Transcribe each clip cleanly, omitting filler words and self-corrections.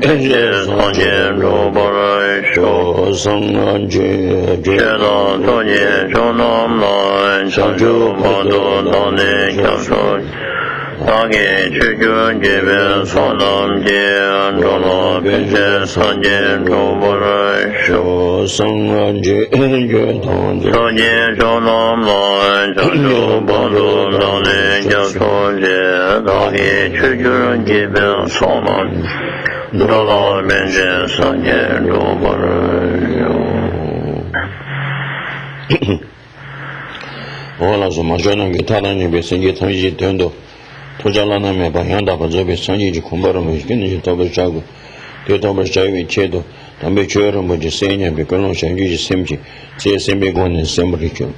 Tenzin Dorjee Ola so majona gitara ne be sengi tanji tendo tojalana me bayanda bazobe sanji ji kumbara me gini to be chago to be chago chedo tambe chero mo ji senya be kono sanji ji semji se sembe gon semri cho.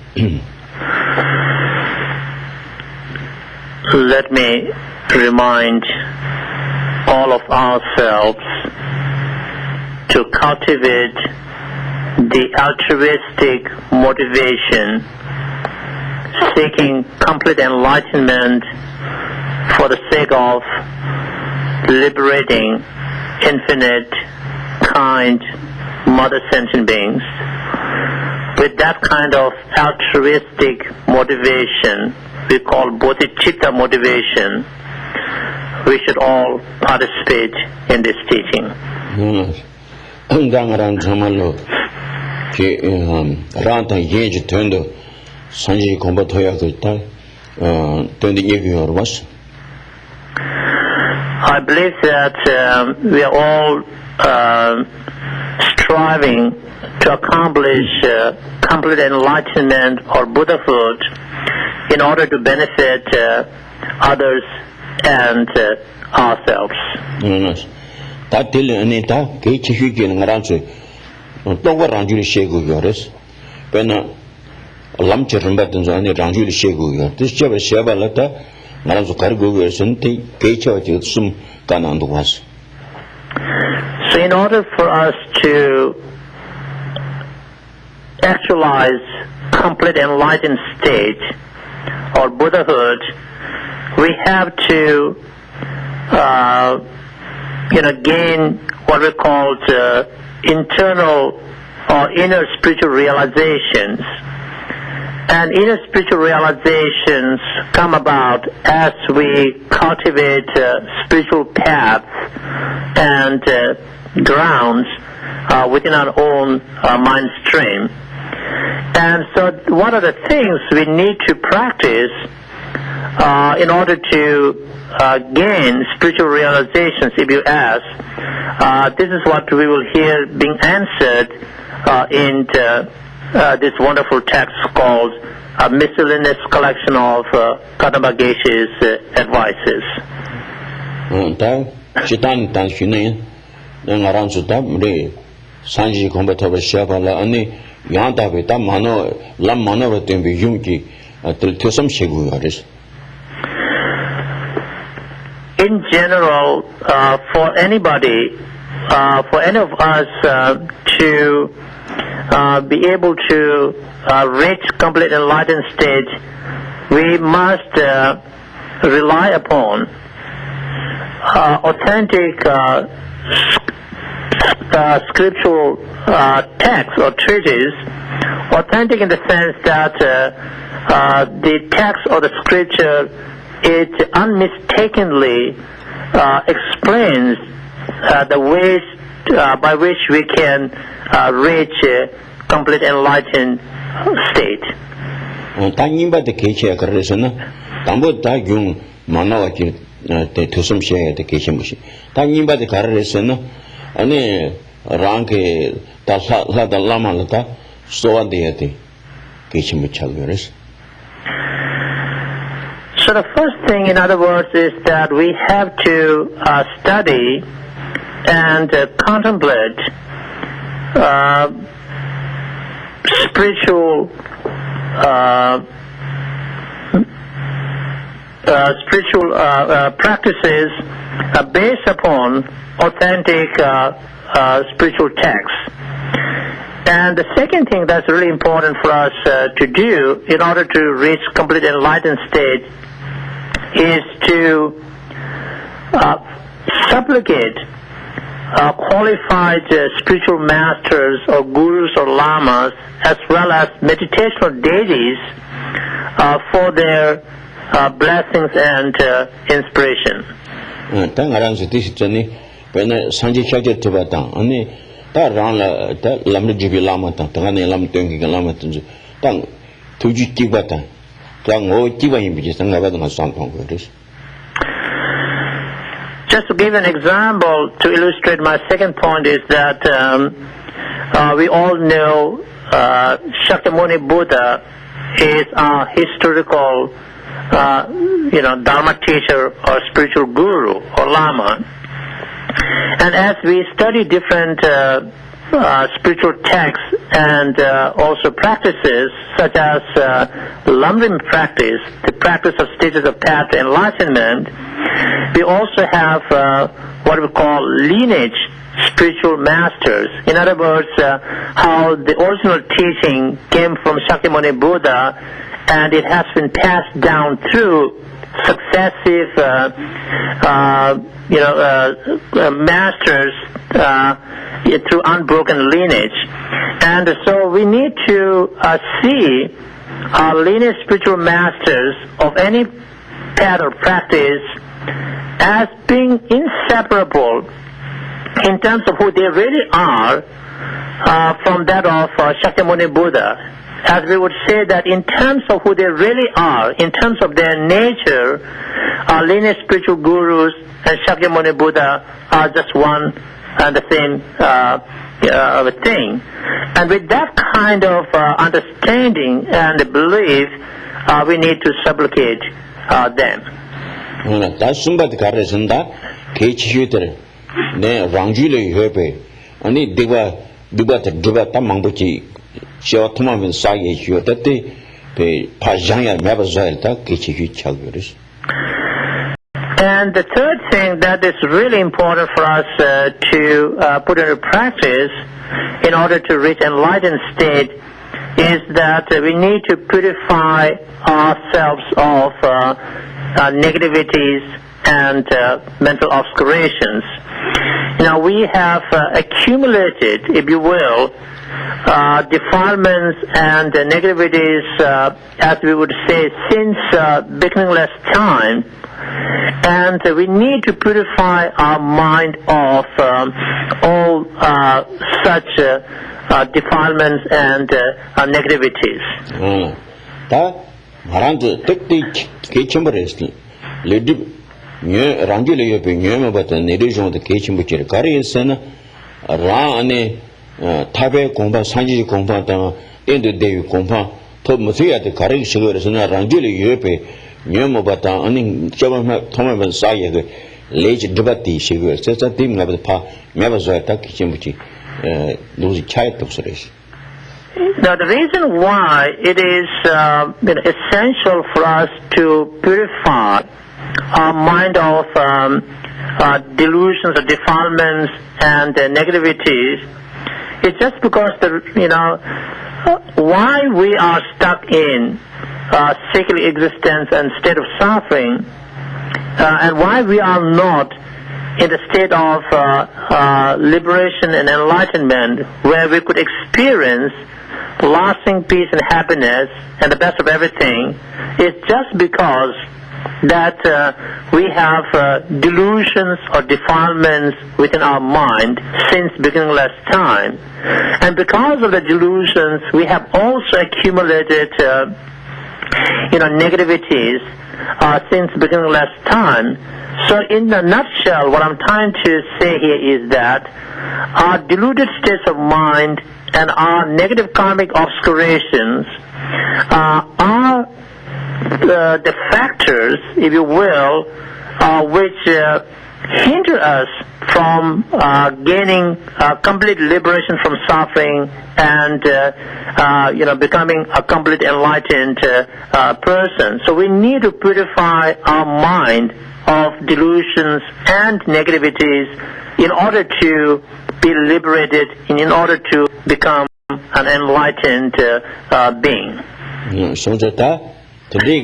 Let me remind all of ourselves to cultivate the altruistic motivation seeking complete enlightenment for the sake of liberating infinite, kind, mother sentient beings. With that kind of altruistic motivation, we call bodhicitta motivation, we should all participate in this teaching. Sanji Kombatoya I believe that we are all striving to accomplish complete enlightenment or Buddhahood in order to benefit others and ourselves. So in order for us to actualize complete enlightened state or Buddhahood, we have to gain what we call internal or inner spiritual realizations. And inner spiritual realizations come about as we cultivate spiritual paths and grounds within our own mind stream. And so one of the things we need to practice in order to gain spiritual realizations, if you ask, this is what we will hear being answered in this wonderful text called a Miscellaneous collection of Kadampa Geshe's advices. Sanji Kombatoba Shabala Ani Yanta Tam Mano Lam Mano Tembi Yunki to some Shiguris. In general, for anybody, for any of us to be able to reach complete enlightened state, we must rely upon authentic scriptural texts or treatises, authentic in the sense that the text or the scripture, it unmistakably explains the ways by which we can reach complete enlightened state. Tangimba the Kecha Karesana, Tambo Dagung Manawaki to some share the Keshamushi. Tangimba the Karesana, and ranke ta la da lama la ta so de ate kechim chagures. So the first thing, in other words, is that we have to study and contemplate spiritual practices based upon authentic spiritual texts. And the second thing that's really important for us to do in order to reach complete enlightened state is to supplicate qualified spiritual masters or gurus or lamas as well as meditational deities for their blessings and inspiration. Ta rang la ta lam le jibi lama ta ta ne lam teng ki lama tu tang tu ji ti ba ta ta ngo ti ba yin bi ji sang ba da sam thong ko des. Just to give an example to illustrate my second point is that we all know Shakyamuni Buddha is a historical Dharma teacher or spiritual guru or lama. And as we study different spiritual texts and also practices, such as Lamrim practice, the practice of stages of path to enlightenment, we also have what we call lineage spiritual masters. In other words, how the original teaching came from Shakyamuni Buddha, and it has been passed down through successive masters through unbroken lineage. And so we need to see our lineage spiritual masters of any path or practice as being inseparable in terms of who they really are from that of Shakyamuni Buddha. As we would say that in terms of who they really are, in terms of their nature, our lineage spiritual gurus and Shakyamuni Buddha are just one and the same thing. And with that kind of understanding and belief, we need to supplicate them. And the third thing that is really important for us to put into practice in order to reach enlightened state is that we need to purify ourselves of negativities and mental obscurations. We have accumulated, if you will, defilements and negativities, as we would say, since beginningless time, and we need to purify our mind of all such defilements and negativities. Tabe Gomba, Sanji Gomba, Endo de Gomba, Tob Muthia, the Karik Sugar, Rangili Yupe, Nyamobata, and Thomas Saya, Lage Dubati, Sugar, says a team of the Pa, Mavazoita, Kichimuchi, those child observation. Now, the reason why it is essential for us to purify our mind of delusions or defilements and negativities, it's just because why we are stuck in secular existence and state of suffering, and why we are not in the state of liberation and enlightenment, where we could experience lasting peace and happiness and the best of everything, is just because that we have delusions or defilements within our mind since beginningless time. And because of the delusions, we have also accumulated negativities since beginningless time. So in a nutshell, what I'm trying to say here is that our deluded states of mind and our negative karmic obscurations are the factors, if you will, which hinder us from gaining complete liberation from suffering and becoming a complete enlightened person. So we need to purify our mind of delusions and negativities in order to be liberated and in order to become an enlightened being. So that today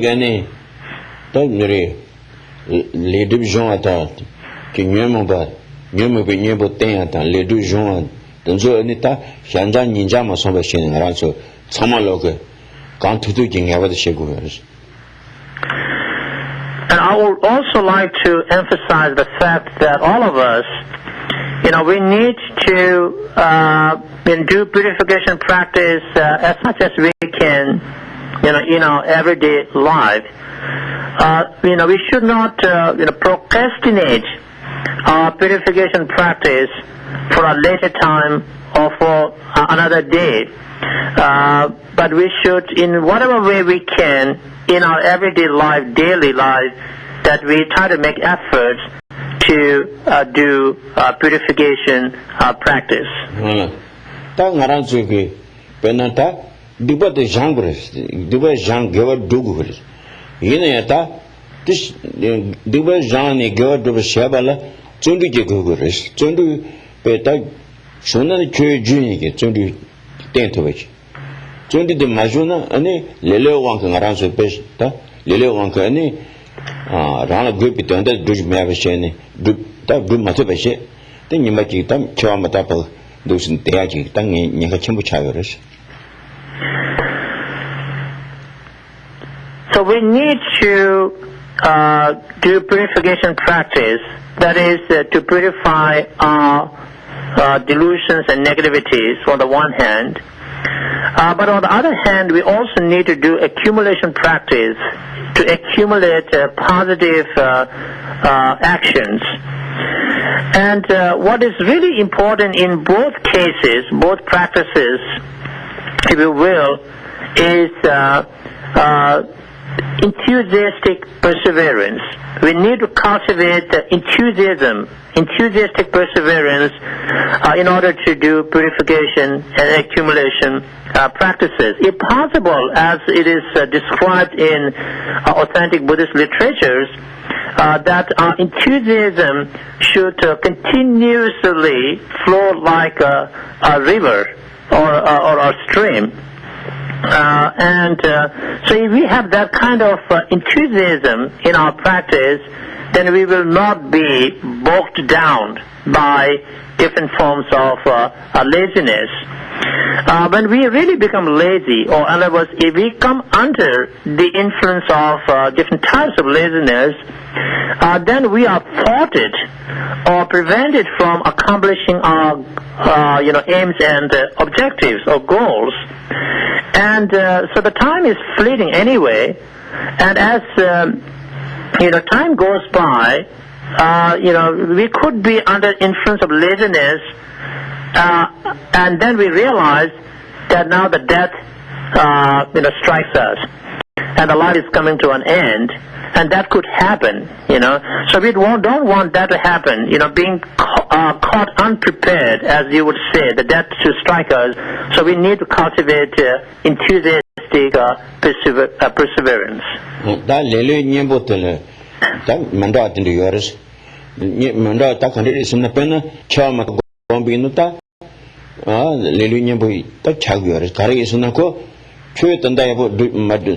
les deux gens attendent que nous me venons pour les deux gens dans un état changeant ninja ma sombre chez nous alors ça m'a loqué quand tout est avait chez vous. And I would also like to emphasize the fact that all of us, we need to do purification practice as much as we can, in our everyday life. We should not, procrastinate our purification practice for a later time or for another day. But we should, in whatever way we can, in our everyday life, daily life, that we try to make efforts to do purification practice. This the Jean and God of Shabala, Tundu Jaguaris, Tundu Peta, Sona Junior, Tundu Tentovich. Tundu de Majuna, and Lele Wankan around the best, Lele Wankani, Rana Gupit under Duj Mavashani, that do Matavashe, then you might get them Chamatapal, those in Teaji, Tangi, Yakachimbu Chaviris. So we need to do purification practice, that is to purify our delusions and negativities on the one hand, but on the other hand we also need to do accumulation practice to accumulate positive actions. And what is really important in both cases, both practices, if you will, is enthusiastic perseverance. We need to cultivate enthusiastic perseverance in order to do purification and accumulation practices. If possible, as it is described in authentic Buddhist literatures, that our enthusiasm should continuously flow like a river or a stream. So if we have that kind of enthusiasm in our practice, then we will not be bogged down by different forms of laziness. When we really become lazy, or in other words, if we come under the influence of different types of laziness, then we are thwarted or prevented from accomplishing our aims and objectives or goals. And so the time is fleeting anyway, and as time goes by, we could be under influence of laziness, and then we realize that now the death strikes us, and the life is coming to an end, and that could happen. So we don't want that to happen. Being caught unprepared, as you would say, the death to strike us. So we need to cultivate enthusiastic perseverance. That lele nyembotele, that manda into yours. Manda takandi is in the pen, Chama Bombinuta, lele nyembo, that chaguars, carry is in a co. Truth and I about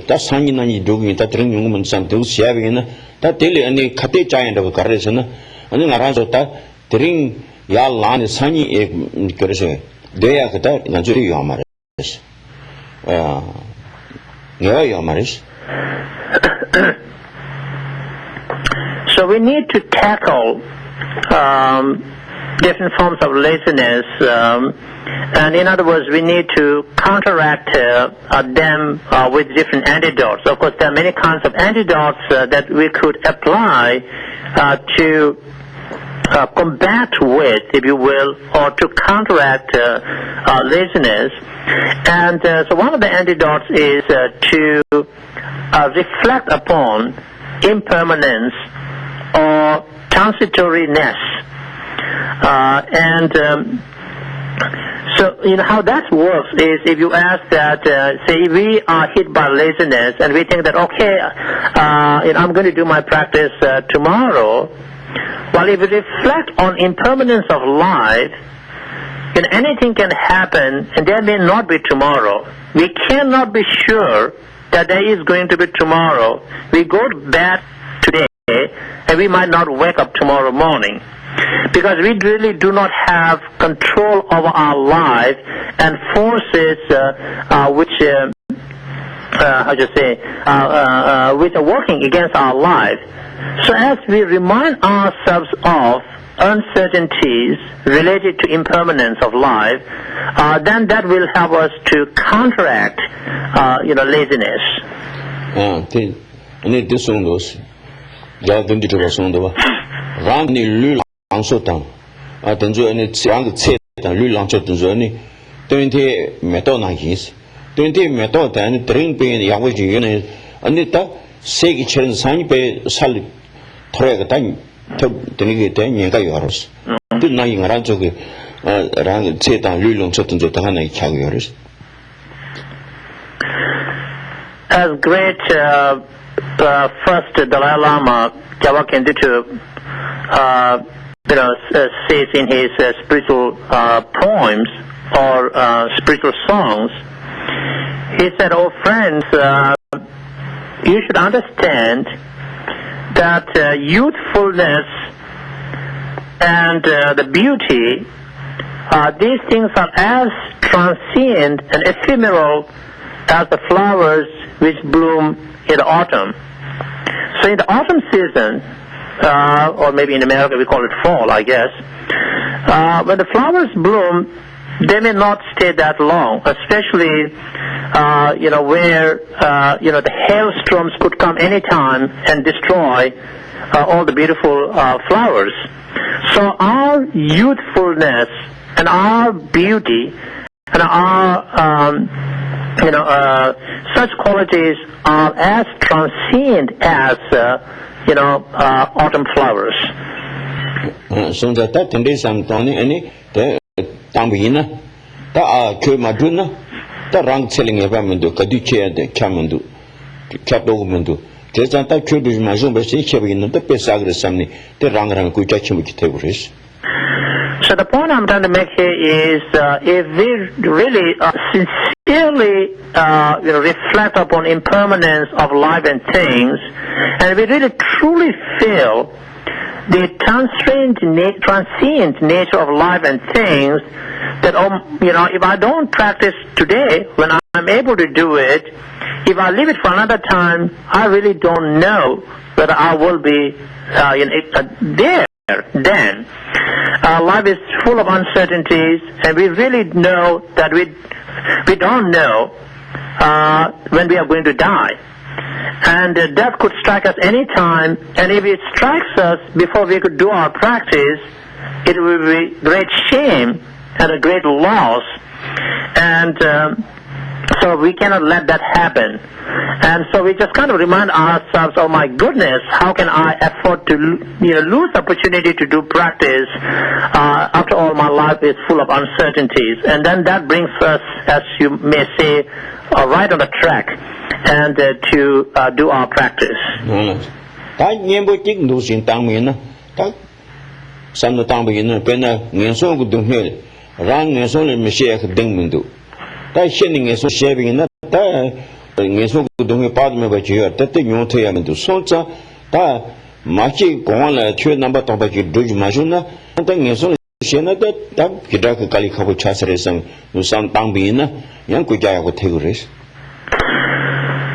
that's hanging on you doing that ring woman something shaving that daily and a cate giant of a carrison, and then around that the ring yalan is honey a curse. They are that in a jury yomaris. Yomaris. So we need to tackle different forms of laziness, and in other words, we need to counteract them with different antidotes. Of course, there are many kinds of antidotes that we could apply to combat with, if you will, or to counteract laziness. And so one of the antidotes is to reflect upon impermanence or transitoriness. So, how that works is if you ask that, say, we are hit by laziness and we think that, okay, I'm going to do my practice tomorrow. Well, if we reflect on impermanence of life, anything can happen and there may not be tomorrow. We cannot be sure that there is going to be tomorrow. We go to bed today and we might not wake up tomorrow morning, because we really do not have control over our life and forces which are working against our life. So as we remind ourselves of uncertainties related to impermanence of life, then that will help us to counteract laziness. As great first Dalai Lama Jawa Kenditu says in his spiritual poems or spiritual songs, he said, "Oh friends, you should understand that youthfulness and the beauty, these things are as transient and ephemeral as the flowers which bloom in the autumn." So in the autumn season, or maybe in America we call it fall, I guess, when the flowers bloom, they may not stay that long, especially where the hailstorms could come anytime and destroy all the beautiful flowers. So our youthfulness and our beauty and our such qualities are as transient as autumn flowers. So the point I'm trying to make here is, if we really sincerely reflect upon impermanence of life and things, and we really truly feel the transient nature of life and things, that if I don't practice today, when I'm able to do it, if I leave it for another time, I really don't know whether I will be there then. Life is full of uncertainties, and we really know that we don't know when we are going to die. And death could strike us any time, and if it strikes us before we could do our practice, it will be great shame and a great loss. And so we cannot let that happen. And so we just kind of remind ourselves, oh my goodness, how can I afford to lose the opportunity to do practice? After all, my life is full of uncertainties. And then that brings us, as you may say, right on the track and to do our practice.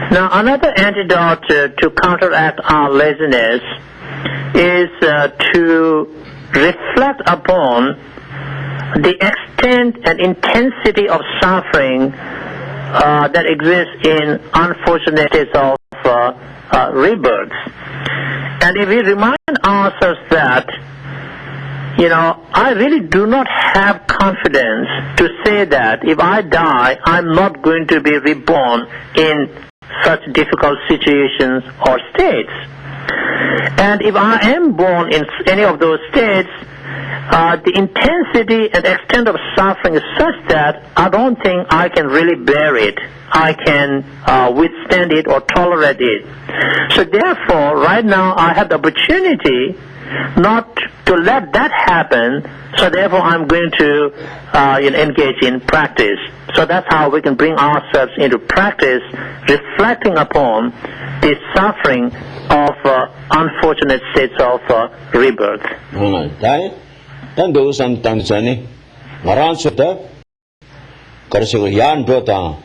Now, another antidote to counteract our laziness is to reflect upon the extent and intensity of suffering that exists in unfortunate states of rebirth. And if we remind ourselves that I really do not have confidence to say that if I die, I'm not going to be reborn in such difficult situations or states. And if I am born in any of those states, the intensity and extent of suffering is such that I don't think I can really bear it. I can withstand it or tolerate it. So therefore, right now I have the opportunity not to let that happen. So therefore, I'm going to engage in practice. So that's how we can bring ourselves into practice, reflecting upon the suffering of unfortunate states of rebirth. Then those and Tanzania, Maransuta, Karsigo Yan Dota,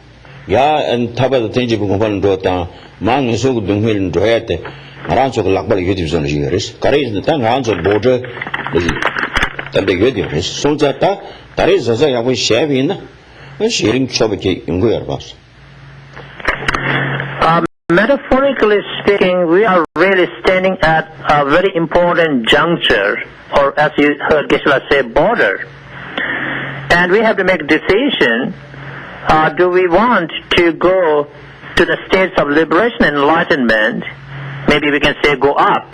Ya and Taba the Tinjibukan Dota, Mang is so Dunghil and Droete, Maranso Lakbal Yutis on years, Karis the Tang Hans of border, the big videos, so that is as I was shaving and sharing Chobaki in Guerbas. Metaphorically speaking, we are really standing at a very important juncture, or as you heard Geshe say, border. And we have to make a decision, do we want to go to the states of liberation and enlightenment, maybe we can say go up,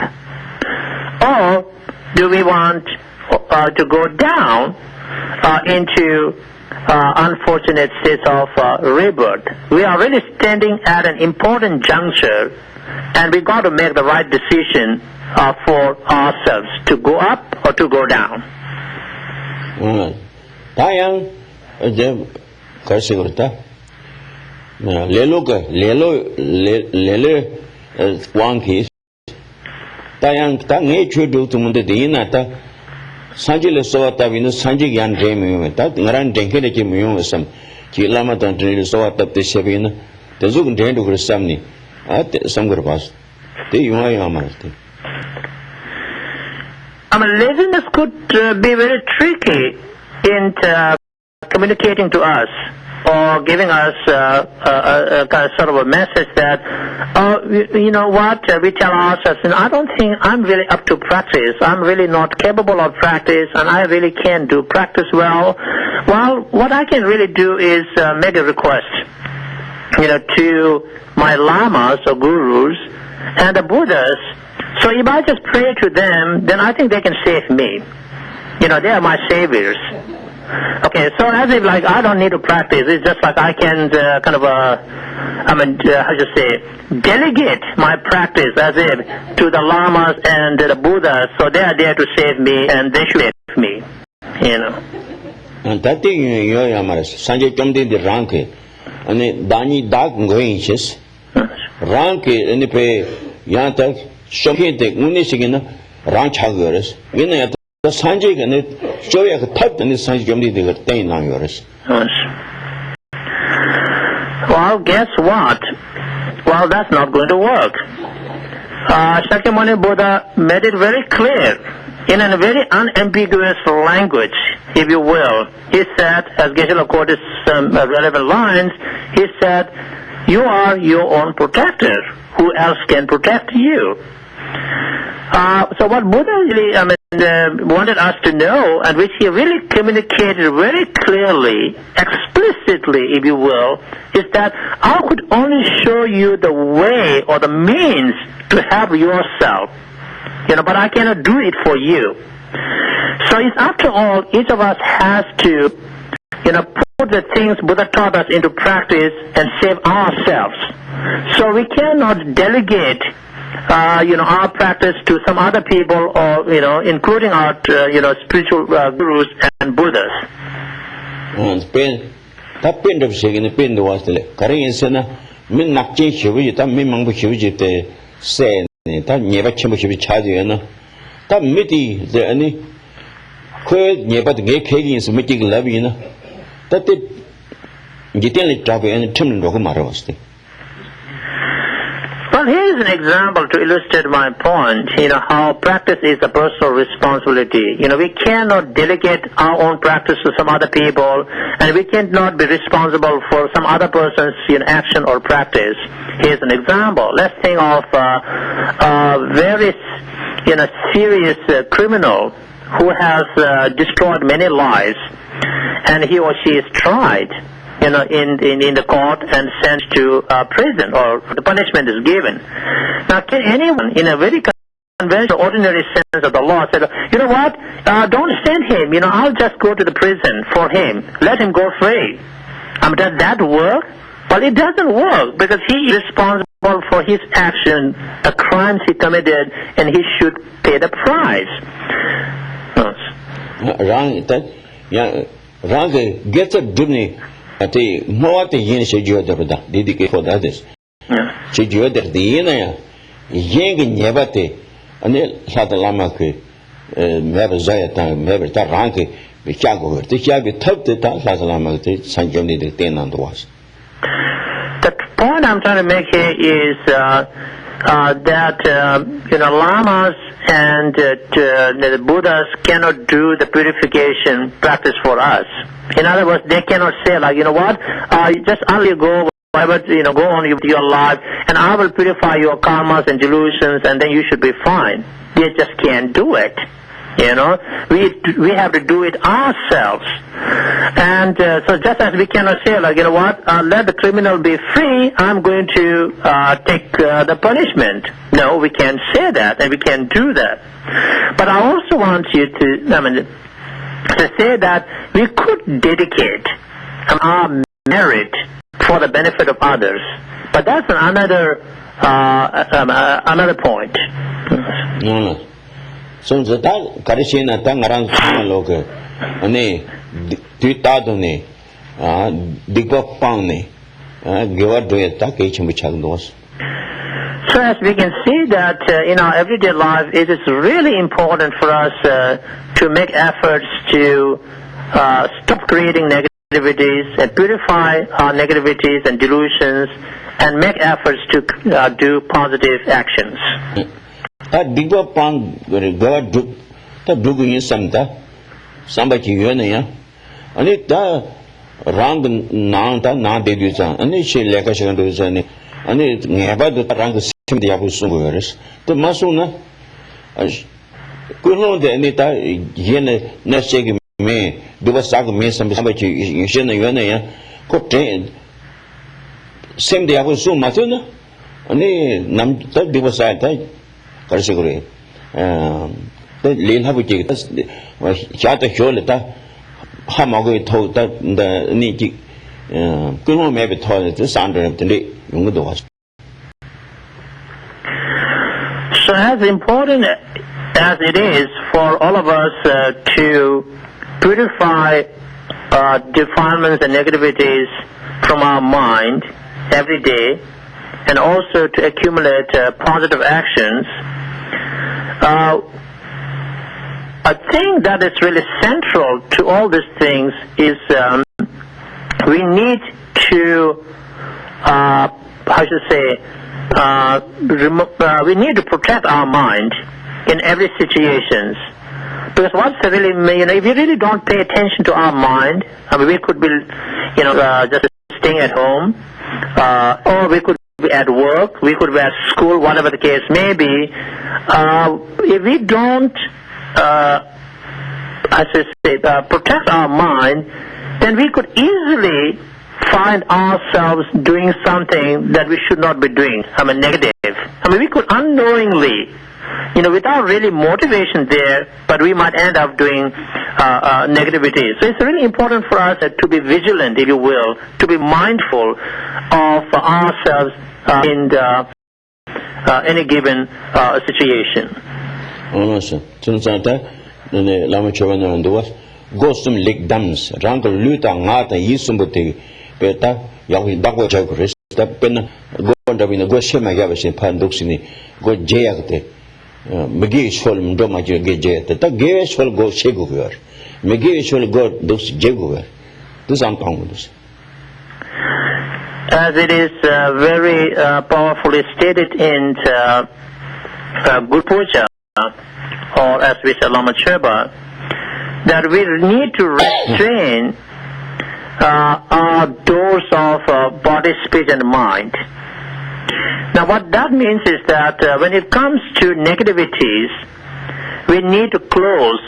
or do we want to go down into unfortunate states of rebirth? We are really standing at an important juncture, and we got to make the right decision for ourselves to go up or to go down. Tayang, Karsigurta, Lelo, Wanki, Tayang, Tang, do to Mundadina. Sanjil Sowata Venus Sanji Yan Dream, that Naran Denkaki Munism, Kilamaton Sowata the Shavina, the Zug Drain to Samni, at some Gurpas. The Yumayamasti. Laziness could be very tricky in communicating to us or giving us a kind of sort of a message that, you know what, we tell ourselves, I don't think I'm really up to practice. I'm really not capable of practice, and I really can't do practice well. Well, what I can really do is make a request, to my lamas or gurus and the Buddhas. So if I just pray to them, then I think they can save me. They are my saviors. Okay, so as if like I don't need to practice, it's just like I can delegate my practice as if to the lamas and the Buddhas, so they are there to save me and they should save me, And that thing you are Sanjay Kamdi the Ranke, and Dani Dark Goinches, Ranke, and the pay Yantak, Shoki the Unisigina, Ranch Hagers, when the Sanjay and it show you a type and the Sanjay Kamdi the 10 on yours. Well, guess what? Well, that's not going to work. Shakyamuni Buddha made it very clear in a very unambiguous language, if you will. He said, as Geshe quoted some relevant lines, he said, you are your own protector. Who else can protect you? So what Buddha really wanted us to know, and which he really communicated very clearly, explicitly, if you will, is that I could only show you the way or the means to help yourself, but I cannot do it for you. So it's after all, each of us has to, put the things Buddha taught us into practice and save ourselves. So we cannot delegate our practice to some other people, or including our spiritual gurus and Buddhas. That pin of shaking the pin was the Korean Sena, Min Nakji Shivi, that Mimang Shivi, the say, that never Chimashi Chadi, that Miti, the any queer near the gay Kagins meeting Lavina, that did Gitanly Job and Tim Rokumarosti. Well, here's an example to illustrate my point, how practice is a personal responsibility. We cannot delegate our own practice to some other people, and we cannot be responsible for some other person's action or practice. Here's an example. Let's think of a very serious criminal who has destroyed many lives, and he or she is tried, in the court and sent to prison, or the punishment is given. Now, can anyone in a very conventional, ordinary sense of the law say, you know what, don't send him, I'll just go to the prison for him, let him go free? Does that work? Well, it doesn't work, because he is responsible for his action, the crimes he committed, and he should pay the price. Gets a dibney at the more the yin shijioda, dedicate for others. Shijioda the yina, yang nebate, and then Satalamaki, never Zayatan, never Taranki, Vichago, the Yabi took the Satalamaki, San Johnny the tenant was. The point I'm trying to make here is that lamas and the Buddhas cannot do the purification practice for us. In other words, they cannot say you just only go whatever, go on with your life, and I will purify your karmas and delusions, and then you should be fine. They just can't do it. We have to do it ourselves. And so just as we cannot say, let the criminal be free, I'm going to take the punishment. No, we can't say that, and we can't do that. But I also want you to say that we could dedicate our merit for the benefit of others. But that's another point. So the Karishina Tangarang Loka, and Titadone, Digop Poundne, give up to attack each which was. So as we can see that in our everyday life, it is really important for us to make efforts to stop creating negativities and purify our negativities and delusions, and make efforts to do positive actions. That big upon God do in somebody and it round now they do and it she like a second and it never do around the same the Abusuers. The Masuna could know the Anita Yene Nesig me do a sack me somebody you shouldn't could train same the Abusu Matuna and Nam that do a side. Category. The Lin Habuki, Chata Holeta, Hamago told that the Niki, Kuno maybe told the Sandra of the day, Yungudos. So, as important as it is for all of us to purify defilements and negativities from our mind every day, and also to accumulate positive actions, I think that is really central to all these things is we need to, we need to protect our mind in every situation. Because what's really, if we really don't pay attention to our mind, we could be, just staying at home, or we could be at work, we could be at school, whatever the case may be. If we don't, protect our mind, then we could easily find ourselves doing something that we should not be doing. Negative. We could unknowingly, without really motivation there, but we might end up doing negativity. So it's really important for us to be vigilant, if you will, to be mindful of ourselves in any given situation. Gostum lik dams, rangle luta ngata yisumbuti, beta, yawi dagwa jagris, that pen go on the Goshima Yavasin Panduxini, go jayate, McGee shall Doma Jay, the Gavish will go Sheguver, McGee shall go those Jeguver. This unpoundus. As it is very powerfully stated in Good Puja, or as we say Lama Cheba, that we need to restrain our doors of body, speech, and mind. Now, what that means is that when it comes to negativities, we need to close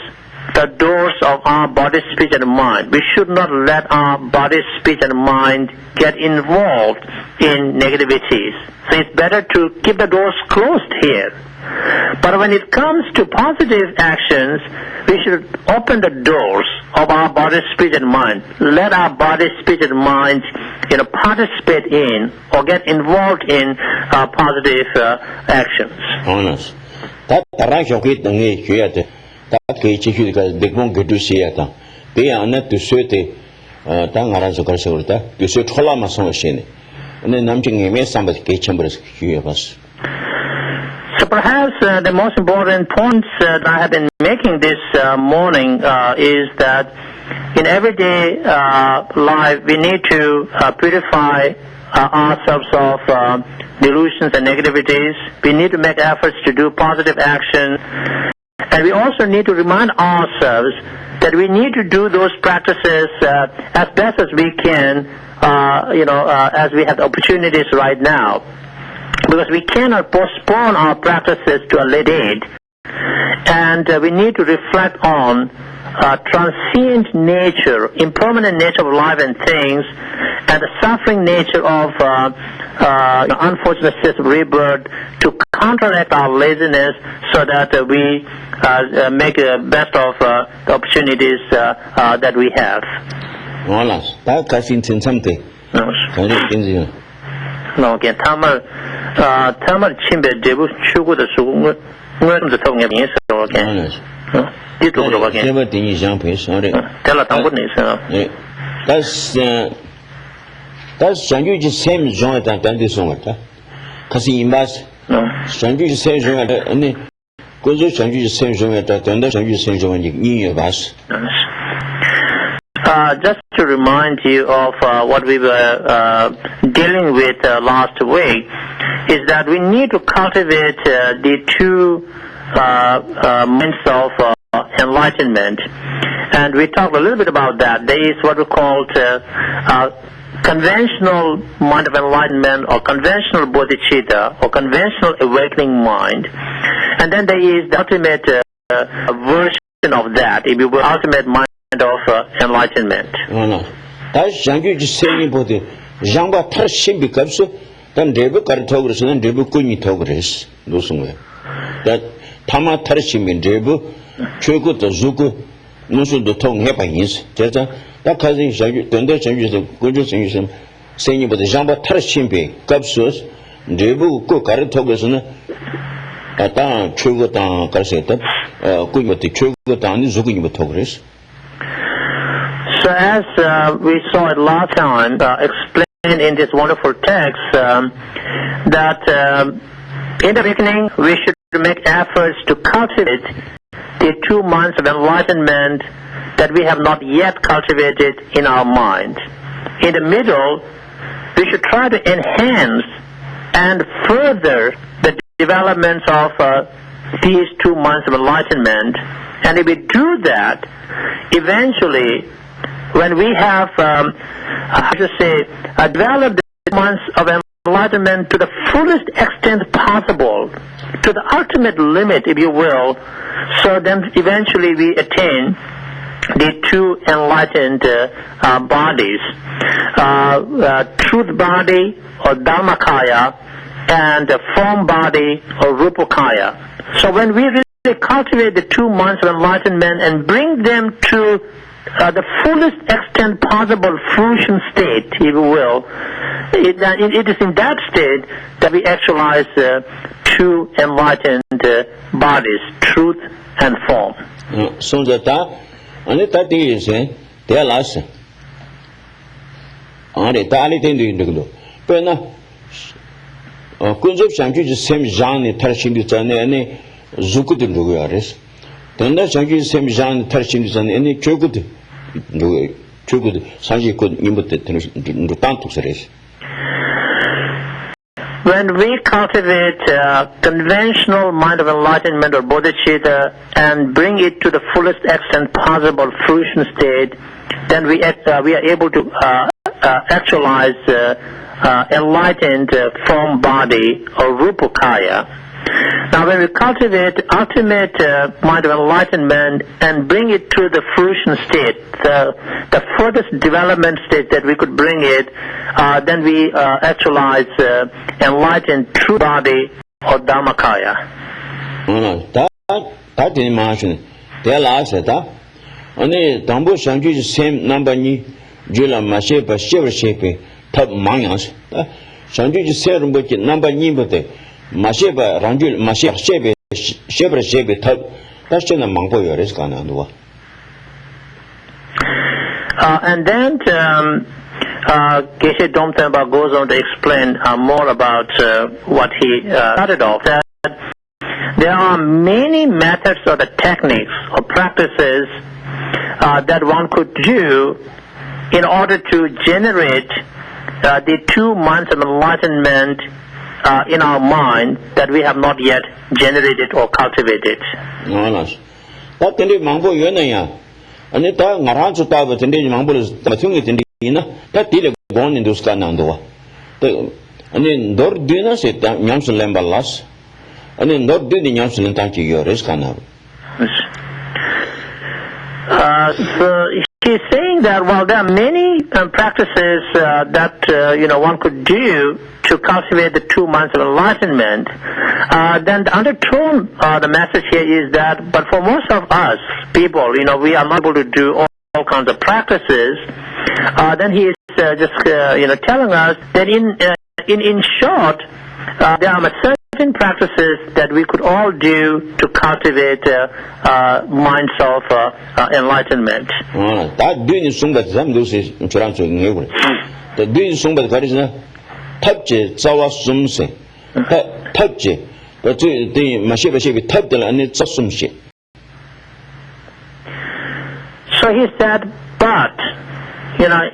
the doors of our body, speech, and mind. We should not let our body, speech, and mind get involved in negativities. So it's better to keep the doors closed here. But when it comes to positive actions, we should open the doors of our body, speech, and mind. Let our body, speech, and mind, participate in or get involved in positive actions. Honest. That Tarashaki Tangi, that Kichi, the Gon Gedusiata, they are not to suit Tangarazo Carsolta, to suit Holama Machine, and then Namjing may somebody chambers of us. So perhaps the most important points that I have been making this morning is that in everyday life we need to purify ourselves of delusions and negativities. We need to make efforts to do positive action. And we also need to remind ourselves that we need to do those practices as best as we can, as we have the opportunities right now. Because we cannot postpone our practices to a late date. And we need to reflect on transient nature, impermanent nature of life and things, and the suffering nature of unfortunate states of rebirth to counteract our laziness so that we make the best of the opportunities that we have. Voilà, that casting in something. No, again, Tamar Chimbe, Debu Chugu, the Sugu, the Tongue of Yes, again. You do it again. Everything is jumping, sorry. Tell us, that's Sanju just same joint than this one. Because he must Sanju just same joint, and goes to Sanju just same joint, and that's Sanju same joint in us. Just to remind you of what we were dealing with last week, is that we need to cultivate the two minds of enlightenment. And we talked a little bit about that. There is what we call conventional mind of enlightenment, or conventional bodhicitta, or conventional awakening mind. And then there is the ultimate version of that, if you will, ultimate mind of enlightenment. That's Jangu just saying about the Jamba Tarshim becomes then Debu Kartogris and Debu Kuni Togris, Lusumwe. That Tama Tarshim in Debu, Chuku, the Zuku, Nusu, the tongue happens. That cousin Jangu, then the changes the good saying about the Jamba Tarshim be, Kapsus, Debu Kartogris and Atan, Chugutan Karseta, Kumati Chugutan, Zuki Togris. So as we saw it last time, explained in this wonderful text, that in the beginning we should make efforts to cultivate the 2 months of enlightenment that we have not yet cultivated in our mind. In the middle, we should try to enhance and further the developments of these 2 months of enlightenment. And if we do that, eventually, when we have, developed the months of enlightenment to the fullest extent possible, to the ultimate limit, if you will, so then eventually we attain the 2 enlightened bodies, truth body or Dharmakaya, and the form body or Rupakaya. So when we really cultivate the 2 months of enlightenment and bring them to the fullest extent possible fruition state, if you will, it is in that state that we actualize 2 enlightened bodies, truth and form. So that that is their last. Only Dali didn't do. But now, Kunzup Sanju is same Jan, touching the Zan, any Zukut do yours. Then that's Sanju same Jan, touching the Zan, any Chukut do Chukut, Sanji could imitate the Tantus. When we cultivate conventional mind of enlightenment or bodhicitta and bring it to the fullest extent possible fruition state, then we are able to actualize enlightened form body or Rupakaya. Now, when we cultivate ultimate mind of enlightenment and bring it to the fruition state, the furthest development state that we could bring it, then we actualize enlightened true body or Dharmakaya. That in mention, tell us that only Tambu Sanju same number ni Jula Mashepa Shiver Shape, Top Mayans. Sanju said number ni but Mashepa Ranjul Mashepa Shape, Shiver Shape, Top. That's the Mango Yoris Kanandua. And then Geshe Tsultim goes on to explain more about what he started off. That there are many methods or the techniques or practices that one could do in order to generate the 2 months of enlightenment in our mind that we have not yet generated or cultivated. That can be Mango Yonaya. And it Naran to Tava and Mambo is the thing in that did born in those Kanandua. And then Dor Dina said that Yamson Lambalas, and then Dor did in Yamson and Tanki Yoris Kanab. So he's saying that while there are many practices that one could do to cultivate the 2 months of enlightenment, then the undertone, the message here is that, but for most of us people, we are not able to do all kinds of practices. Then he is just telling us that in short, there are certain practices that we could all do to cultivate minds of enlightenment. That doing somebody some those is the doing somebody that is touch Zawa Sumse, touch but the Mashiva should be tapped and it's some shit. So he said, but in a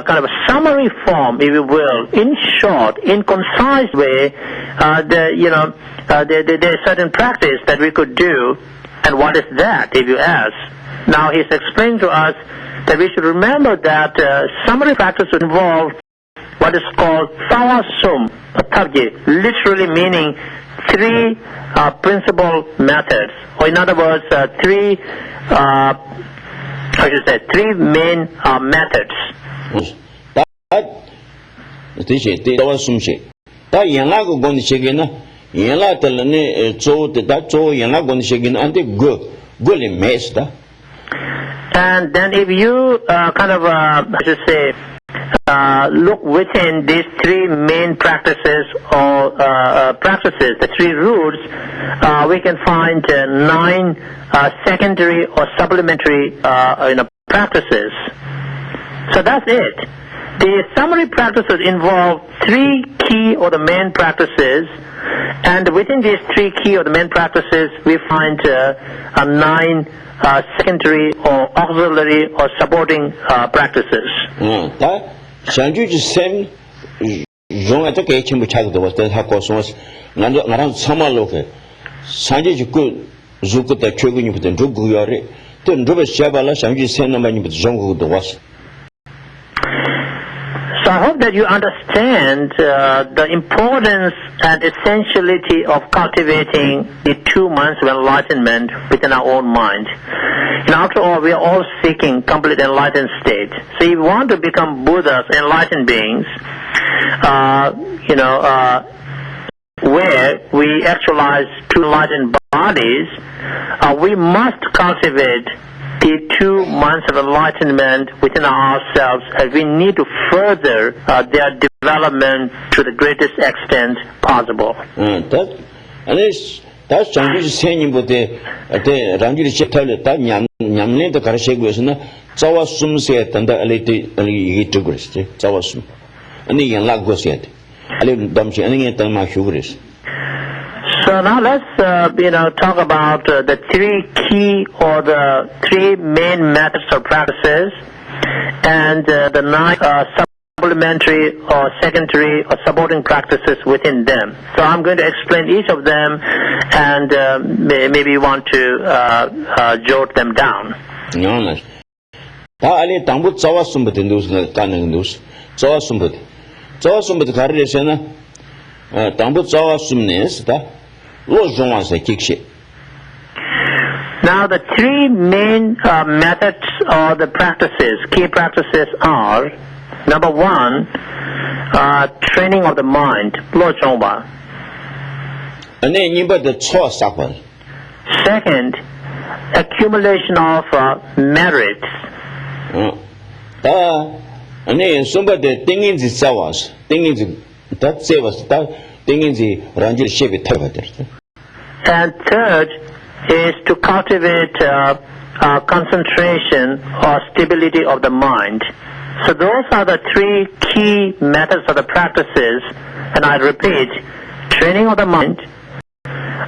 kind of a summary form, if you will, in short, in concise way, there's certain practice that we could do, and what is that, if you ask? Now he's explained to us that we should remember that summary practice would involve what is called Sawasum, literally meaning 3 principal methods, or in other words, 3 main methods. That was some shit. That Yanago going to check in, Yana telling so that so Yana going to check in, and they good in master. And then if you look within these 3 main practices or the 3 roots, we can find 9 secondary or supplementary practices. So that's it. The summary practices involve 3 key or the main practices, and within these 3 key or the main practices, we find 9 secondary or auxiliary or supporting practices. Sanju just same Jong at the kitchen which had was that Hakos around summer local. Sanju could Zuku the Chugun with the Duguyari, then Ruba Shabala, Sanju send them with Zongu the was. So I hope that you understand the importance and essentiality of cultivating the 2 months of enlightenment within our own mind. And after all, we are all seeking complete enlightened state. So if you want to become Buddhas, enlightened beings, where we actualize 2 enlightened bodies, we must cultivate the 2 months of enlightenment within ourselves, as we need to further their development to the greatest extent possible. That's Chinese saying about the Ranjiri Chetal, that Yamne the Karashegusna, Zawasum said, and the Aliti to Grist, Zawasum, and the Yanlagos yet. I live in Dumshi, and I tell my sugaris. So now let's talk about the 3 key or the 3 main methods or practices, and the 9 supplementary or secondary or supporting practices within them. So I'm going to explain each of them, and maybe you want to jot them down. No, Ali Tambut Zawasum, but in those Kananus, Zawasum, Zawasum, but Karisana. 당부 자와 숨네스다. 로종와서 객시. Now the three main methods or the practices, key practices are, number one, training of the mind, lojongba. 아니 님버도 초사관. Second, accumulation of merits. 다 아니 somebody 땡인지 싸워서 땡인지 다 세워서 다 땡인지 란지 쉐비 타거든. And third is to cultivate concentration or stability of the mind. So those are the three key methods of the practices, and I repeat, training of the mind,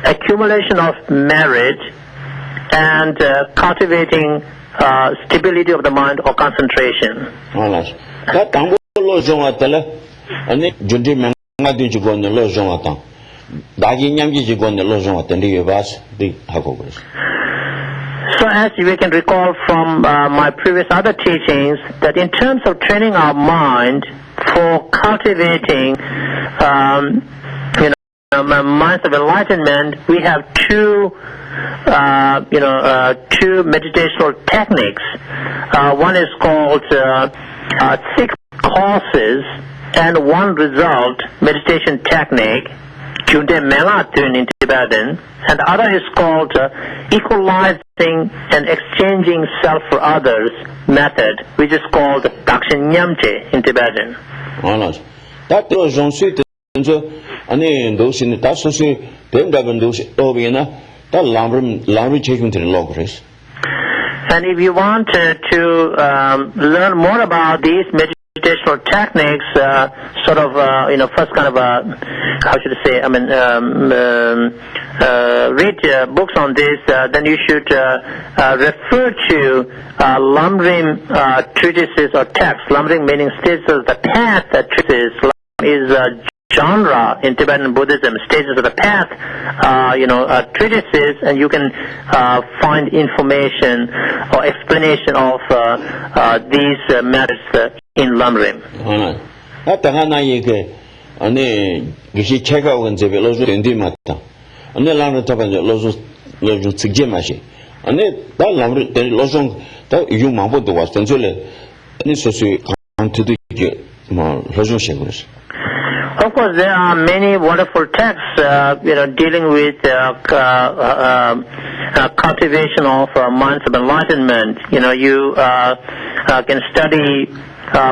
accumulation of merit, and cultivating stability of the mind or concentration. 알았어. 다 당부로 좀 왔달래. 아니 준비 명마도 주고 놀러 좀 왔다. 나기 냠기 주고 놀러 좀 왔다. 네가 봐서 네 하고 그랬어. So as we can recall from my previous other teachings, that in terms of training our mind for cultivating minds of enlightenment, we have two meditational techniques. One is called 6 causes and 1 result meditation technique, Junde Melatun in Tibetan, and the other is called equalizing and exchanging self for others method, which is called Dakshin Nyamche in Tibetan. 다 들어준 수 있던저 아니 도시는 다 소수 된다면 도시 어비나 다 람을 책임들으려고 그랬어. And if you want to learn more about these meditational techniques, first kind of read books on this, then you should refer to Lamrim treatises or texts. Lamrim meaning stages of the path treatises is genre in Tibetan Buddhism, stages of the path, treatises, and you can find information or explanation of these methods in Lamrim. 하나 얘기 아니 그시 책하고 이제 로즈 된디 맞다. 아니 라는 답은 로즈 측제 맛이. 아니 다 람을 로즈 다 유망보도 왔던 줄에 아니 소수 강트도 이게 뭐 로즈 식으로서. Of course, there are many wonderful texts, dealing with cultivation of minds of enlightenment. You can study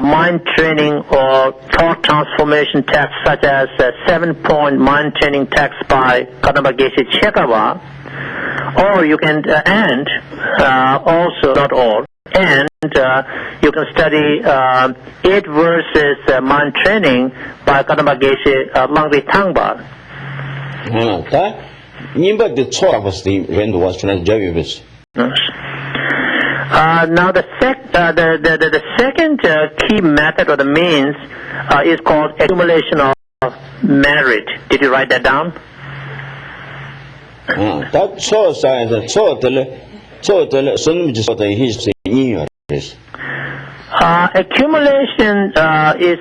mind training or thought transformation texts such as 7-point mind training text by Kadampa Geshe Tsultim, or you can you can study 8 verses mind training by Kadampa Geshe Tangpa. 다 님버도 초라버스 렌도 왔으나 저비버스. Now the second key method or the means is called accumulation of merit. Did you write that down? 다 초사에서 초들을 손님지 소다 히스 이유です. Accumulation is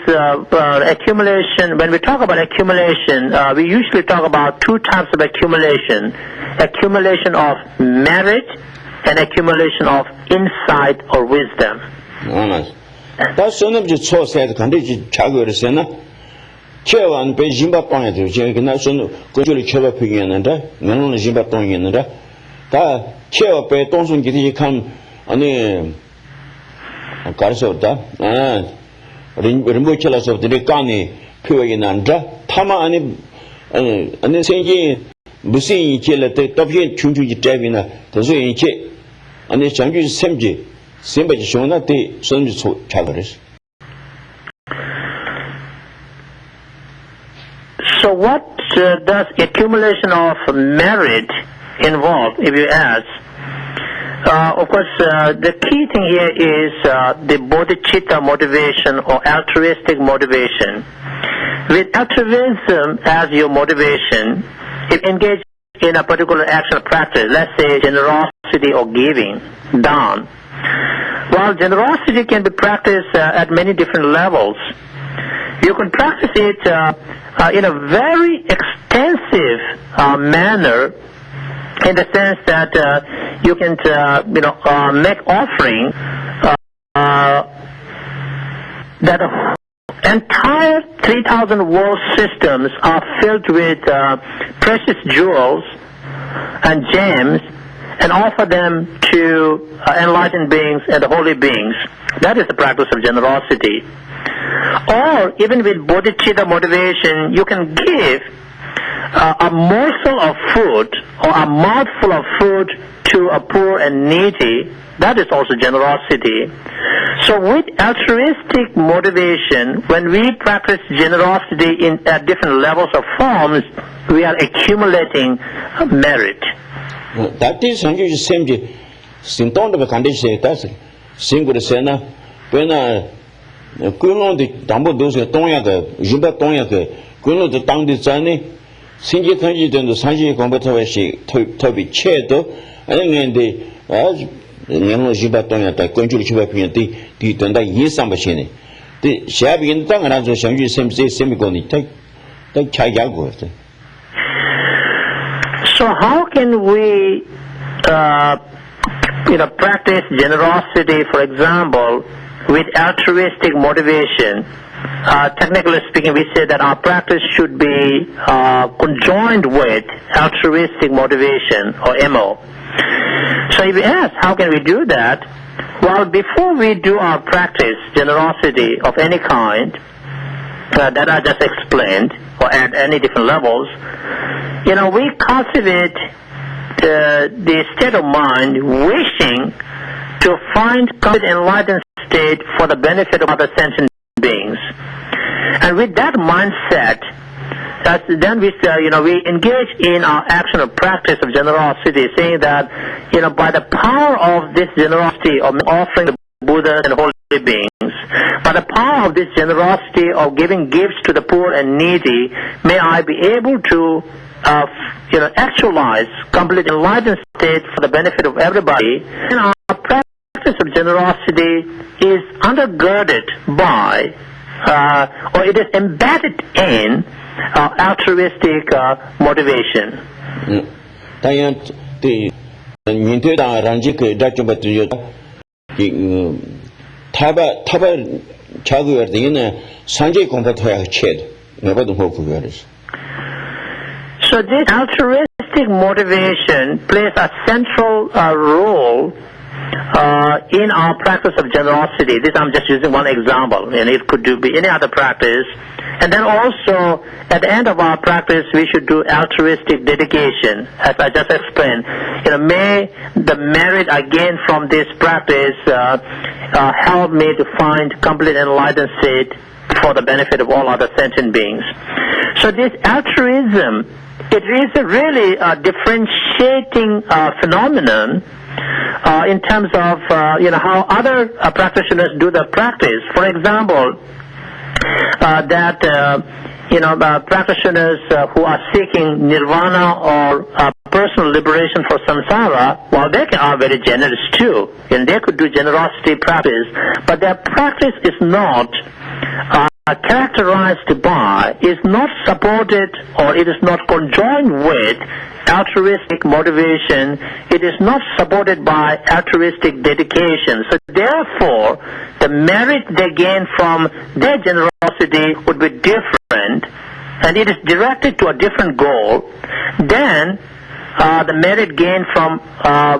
accumulation. When we talk about accumulation, we usually talk about 2 types of accumulation: accumulation of merit and accumulation of insight or wisdom. 다 손님지 초사에서 간디지 자고르세나 최완 베진바방에 되죠. 그나 손 고조리 쳐봐 표기했는데 나는 진바동이었는데 다 최와 배 동순 기디 칸 아니 가르쳐다 림보철라서 드리까니 표현이 난다 타마 아니 생기 무슨 이체를 또 충충이 잡이나 더서 이체 아니 장주 샘지 샘바지 쇼나 때 손지 차거레스. So what does accumulation of merit involve, if you ask? Of course, the key thing here is the bodhicitta motivation or altruistic motivation. With altruism as your motivation, if engaged in a particular action or practice, let's say generosity or giving, dawn. While generosity can be practiced at many different levels, you can practice it in a very extensive manner, in the sense that you can, make offering that entire 3,000 world systems are filled with precious jewels and gems, and offer them to enlightened beings and holy beings. That is the practice of generosity. Or even with bodhicitta motivation, you can give a morsel of food or a mouthful of food to a poor and needy. That is also generosity. So with altruistic motivation, when we practice generosity at different levels or forms, we are accumulating merit. That is something you seem symptom of a condition. That's single sena when Gulon the Dambo those Tonyaga, Juba Tonyaga, Gulon the Tang the Zani, Sinji Tanji and the Sanji Combatavashi to be Chedo, and the Juba Tonyaga, going to Juba Pianti, the Tanda Yisa machine. The Shabby in Tang and as a Shangi Semigoni take Chayago. So how can we, practice generosity, for example, with altruistic motivation? Technically speaking, we say that our practice should be conjoined with altruistic motivation, or MO. So if you ask, how can we do that? Well, before we do our practice, generosity of any kind, that I just explained, or at any different levels, we cultivate the state of mind wishing to find complete enlightened state for the benefit of other sentient beings. And with that mindset, then we engage in our action of practice of generosity, saying that, by the power of this generosity of offering the Buddha and holy beings, by the power of this generosity of giving gifts to the poor and needy, may I be able to actualize complete enlightened state for the benefit of everybody. And our practice of generosity is undergirded by, or it is embedded in altruistic motivation. So this altruistic motivation plays a central role in our practice of generosity. This I'm just using one example, and it could be any other practice. And then also, at the end of our practice, we should do altruistic dedication, as I just explained. May the merit I gain from this practice help me to find complete enlightened state for the benefit of all other sentient beings. So this altruism, it is a really differentiating phenomenon in terms of how other practitioners do the practice. For example, practitioners who are seeking nirvana or personal liberation for samsara, well, they are very generous too, and they could do generosity practice, but their practice is not characterized by, is not supported, or it is not conjoined with altruistic motivation. It is not supported by altruistic dedication. So therefore, the merit they gain from their generosity would be different, and it is directed to a different goal than the merit gained from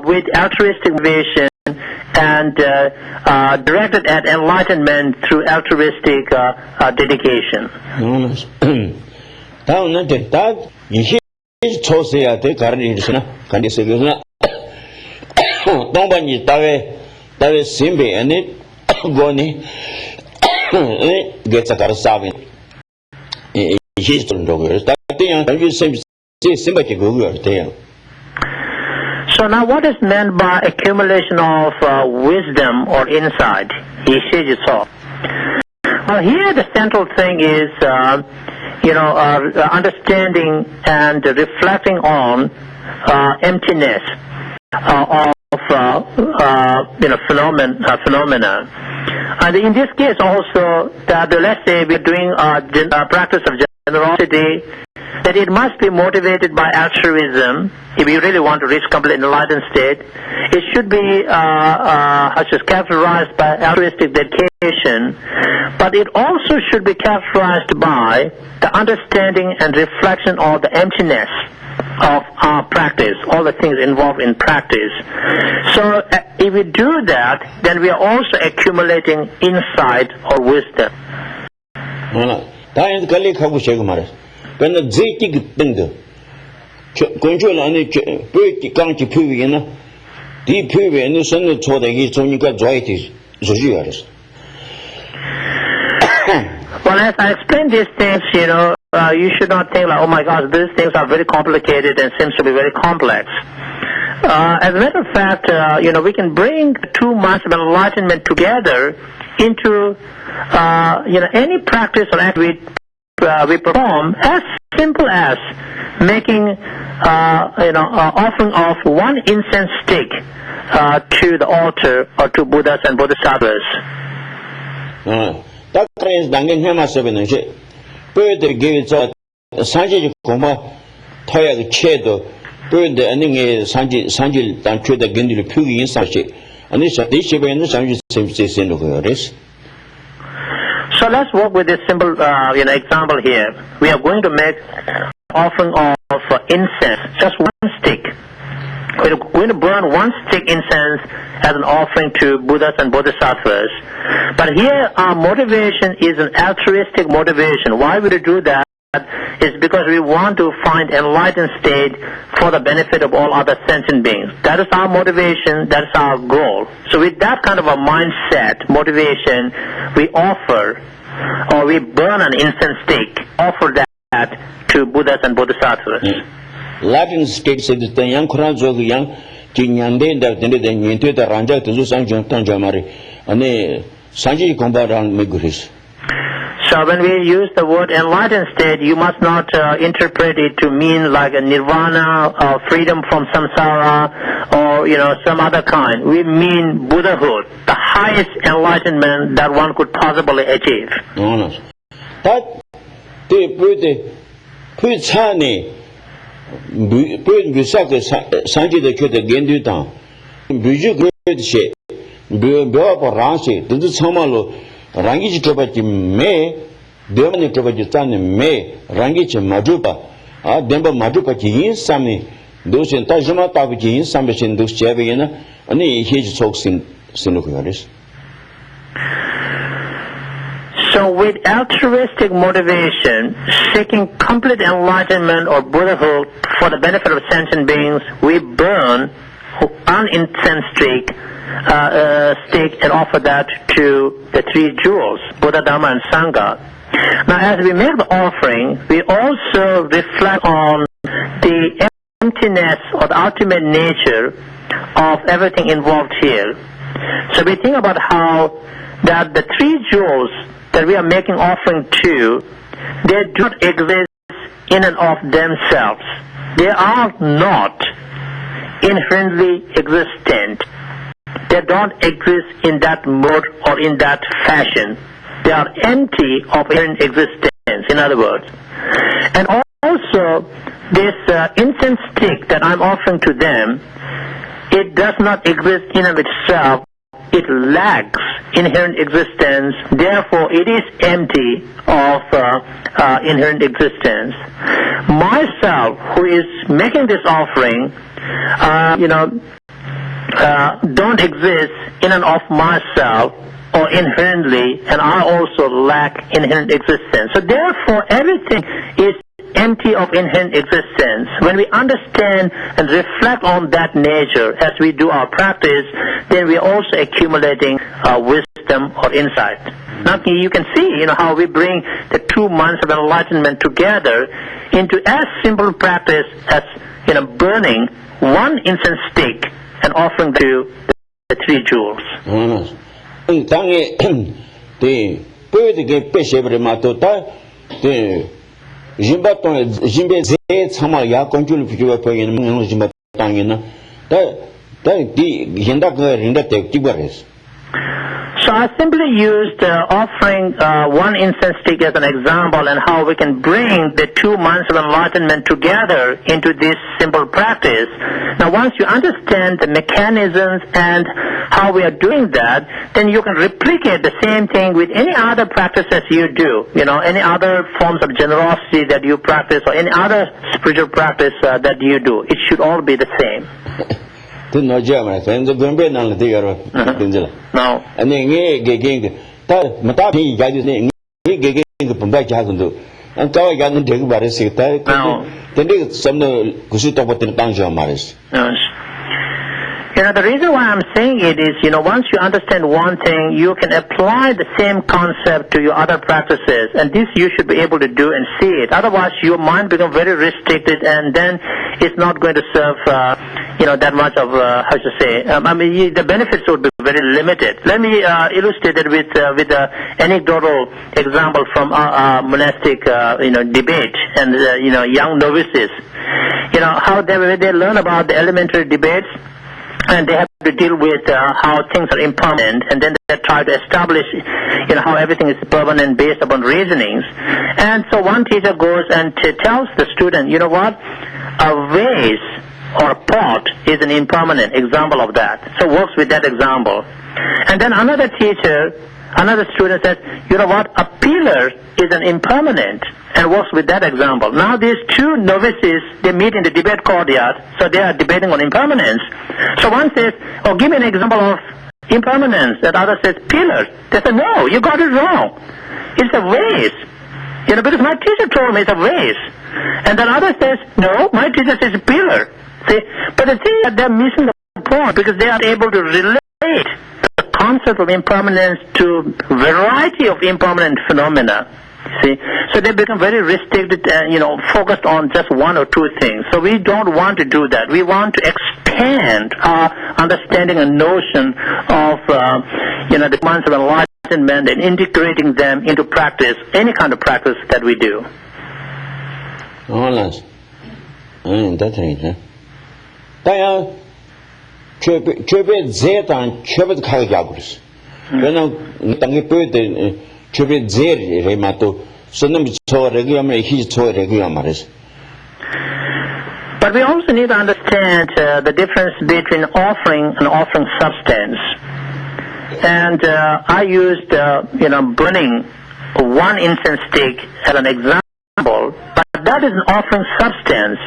with altruistic motivation and directed at enlightenment through altruistic dedication. So now what is meant by accumulation of wisdom or insight? Well, here the central thing is, understanding and reflecting on emptiness of phenomena. And in this case also, that let's say we're doing a practice of generosity, that it must be motivated by altruism. If you really want to reach complete enlightened state, it should be characterized by altruistic dedication, but it also should be characterized by the understanding and reflection of the emptiness of our practice, all the things involved in practice. So if we do that, then we are also accumulating insight or wisdom. When the Zetic Binder control on it, pretty county Puvina, deep Puvi, and the son of Toda, only got joyous. Well, as I explain these things, you should not think like, oh my gosh, these things are very complicated and seems to be very complex. As a matter of fact, we can bring 2 months of enlightenment together into, any practice or act we perform as simple as making, offering of 1 incense stick to the altar or to Buddhas and Bodhisattvas. That trains Dangan Hema 7 shit. Bird gives a Sanji Koma, Toya Chedo, Bird the ending is Sanji, and trade the Gendil Pugi in Sashi. And this should be in the Sanji same of this. So let's work with this simple example here. We are going to make offering of incense, just 1 stick. We're going to burn 1 stick incense as an offering to Buddhas and Bodhisattvas. But here our motivation is an altruistic motivation. Why would we do that? Is because we want to find enlightened state for the benefit of all other sentient beings. That is our motivation, that is our goal. So with that kind of a mindset, motivation, we offer, or we burn an incense stick, offer that to Buddhas and Bodhisattvas. Latin state said the young Koran Zog young, Jinyande, that the Ranja to Sanjun Tanjamari, and the Sanji Kombaran Miguris. So when we use the word enlightened state, you must not interpret it to mean like a nirvana or freedom from samsara or some other kind. We mean Buddhahood, the highest enlightenment that one could possibly achieve. That the Puchani Pusak Sanji the Kut again do down. Buju great shit. Buapa Ransi, the Samalo. Rangi Tobati May, Demoni Tobatan May, Rangi Majupa, Demba Majupa in Sami, those in Tajama Tabi in Sami in those Javiana, and he talks in Sinukaris. So, with altruistic motivation, seeking complete enlightenment or Buddhahood for the benefit of sentient beings, we burn an incense stick and offer that to the 3 jewels, Buddha, Dhamma, and Sangha. Now, as we make the offering, we also reflect on the emptiness or the ultimate nature of everything involved here. So we think about how that the 3 jewels that we are making offering to, they do not exist in and of themselves. They are not inherently existent. They don't exist in that mode or in that fashion. They are empty of inherent existence, in other words. And also, this incense stick that I'm offering to them, it does not exist in and of itself. It lacks inherent existence. Therefore, it is empty of inherent existence. Myself, who is making this offering, don't exist in and of myself or inherently, and I also lack inherent existence. So therefore, everything is empty of inherent existence. When we understand and reflect on that nature as we do our practice, then we are also accumulating wisdom or insight. Now you can see, how we bring the 2 months of enlightenment together into as simple practice as, burning 1 incense stick and offering to the 3 jewels. The bird get Peshever Matota, the Jimbaton, Jimbe Samaya, control for you in Jimbatangina, that the Yendaka in the Tibaris. So I simply used offering one incense stick as an example and how we can bring the 2 months of enlightenment together into this simple practice. Now, once you understand the mechanisms and how we are doing that, then you can replicate the same thing with any other practices you do, any other forms of generosity that you practice or any other spiritual practice that you do. It should all be the same. No. And the reason why I'm saying it is, once you understand one thing, you can apply the same concept to your other practices, and this you should be able to do and see it. Otherwise, your mind becomes very restricted, and then it's not going to serve, that much of, the benefits would be very limited. Let me illustrate it with an anecdotal example from our monastic, debate and, young novices. How they learn about the elementary debates, and they have to deal with how things are impermanent, and then they try to establish, how everything is permanent based upon reasonings. And so one teacher goes and tells the student, a vase or a pot is an impermanent example of that. So works with that example. And then another student says, a pillar is an impermanent, and works with that example. Now these two novices, they meet in the debate courtyard, so they are debating on impermanence. So one says, give me an example of impermanence. The other says, pillar. They say, no, you got it wrong. It's a vase. Because my teacher told me it's a vase. And then other says, no, my teacher says pillar. See, but the thing that they're missing the point, because they are able to relate the concept of impermanence to variety of impermanent phenomena. See, so they become very restricted and focused on just one or two things. So we don't want to do that. We want to expand our understanding and notion of the concept of enlightenment and integrating them into practice, any kind of practice that we do. That's right. But we also need to understand the difference between offering and offering substance. And I used, burning one incense stick as an example, but that is an offering substance.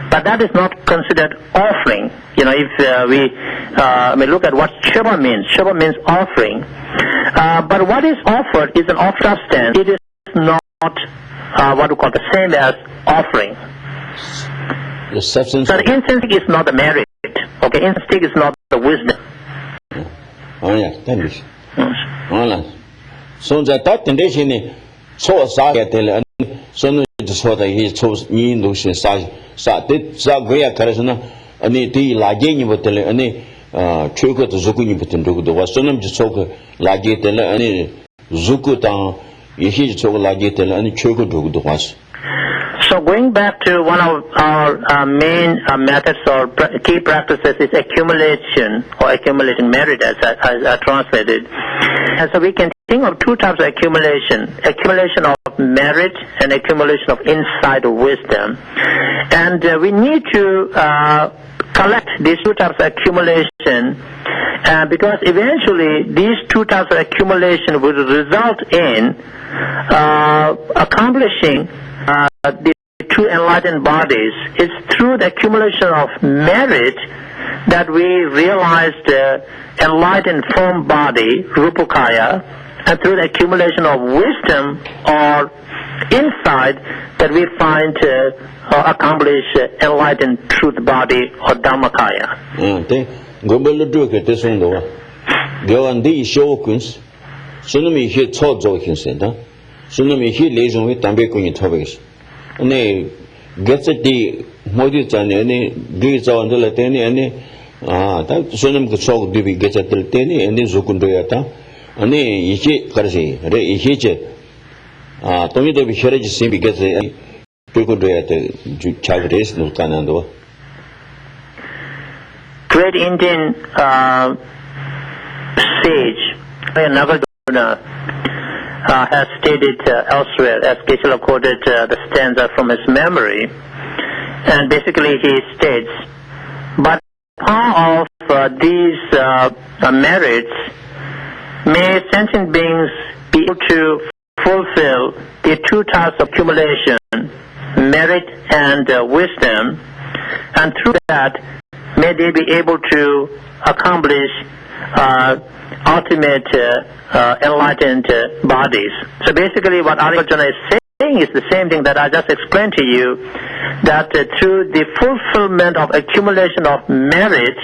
But that is not considered offering. If we look at what Sheba means means offering. But what is offered is an off substance. It is not what we call the same as offering. The substance. So the incense stick is not the merit. Okay, incense stick is not the wisdom. Oh yeah, that is. So that condition so sad so so that he chose in those sa did Zagria Karazana and the Lagini Hotel and Chuka to Zukuni Putin do was sonum to soak Lagetella and Zukutan, Yihi to Lagetella and Chuka to the was. So going back to one of our main methods or key practices is accumulation or accumulating merit, as I translated. And so we can think of two types of accumulation of merit and accumulation of insight or wisdom. And we need to collect these two types of accumulation because eventually these two types of accumulation will result in accomplishing the two enlightened bodies. It's through the accumulation of merit that we realize the enlightened form body, Rupakaya, and through the accumulation of wisdom or insight that we find accomplish enlightened truth body or Dhammakaya. Ne gets the modis and any deeds on the Latini any that sonum could so do we get at the Latini and then Zukunduyata and then Ichi Karsi, Re Ichiche. Tommy the Visharaj seem because they could do at the Chavres no Canando. Great Indian sage Nagarjuna has stated elsewhere, as Geshe quoted the stanza from his memory, and basically he states, but part of these merits may sentient beings be able to fulfill the two types of accumulation, merit and wisdom, and through that may they be able to accomplish ultimate enlightened bodies. So basically what Arjuna is saying is the same thing that I just explained to you, that through the fulfillment of accumulation of merit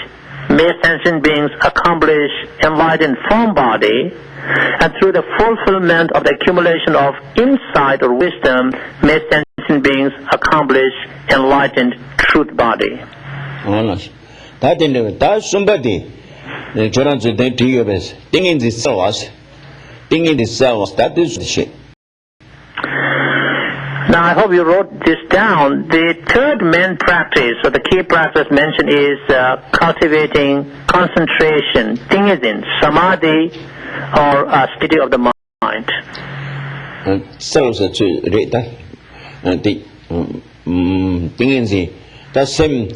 may sentient beings accomplish enlightened form body, and through the fulfillment of the accumulation of insight or wisdom may sentient beings accomplish enlightened truth body. That is the shit. Now I hope you wrote this down. The third main practice, or the key practice mentioned, is cultivating concentration, Tenzin, samadhi, or state of the mind. That same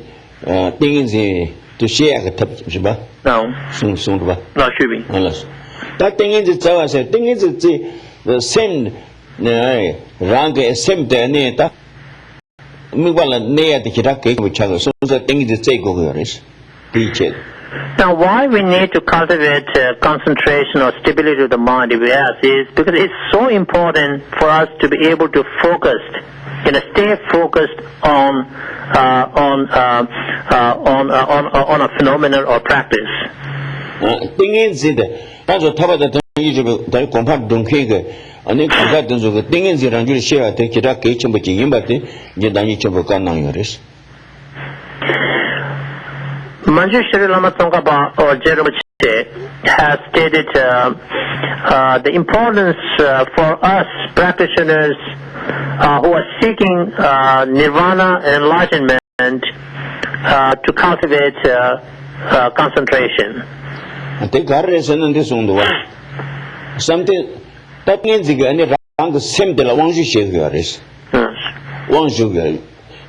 Tenzin to share No. No, should be. That thing is the same rank as same the Now, why we need to cultivate concentration or stability of the mind, if we ask, is because it's so important for us to be able to focus, stay focused on a phenomenon or practice. Thing is that's what the compact don't kick and then compact the thing is the Ranjul share take it up kitchen but you Manju Shri Lama Tsongkhapa or Jeroche has stated the importance for us practitioners who are seeking nirvana and enlightenment to cultivate concentration. And take our reason on this on the way. Something that means the same de la one share is one sugar.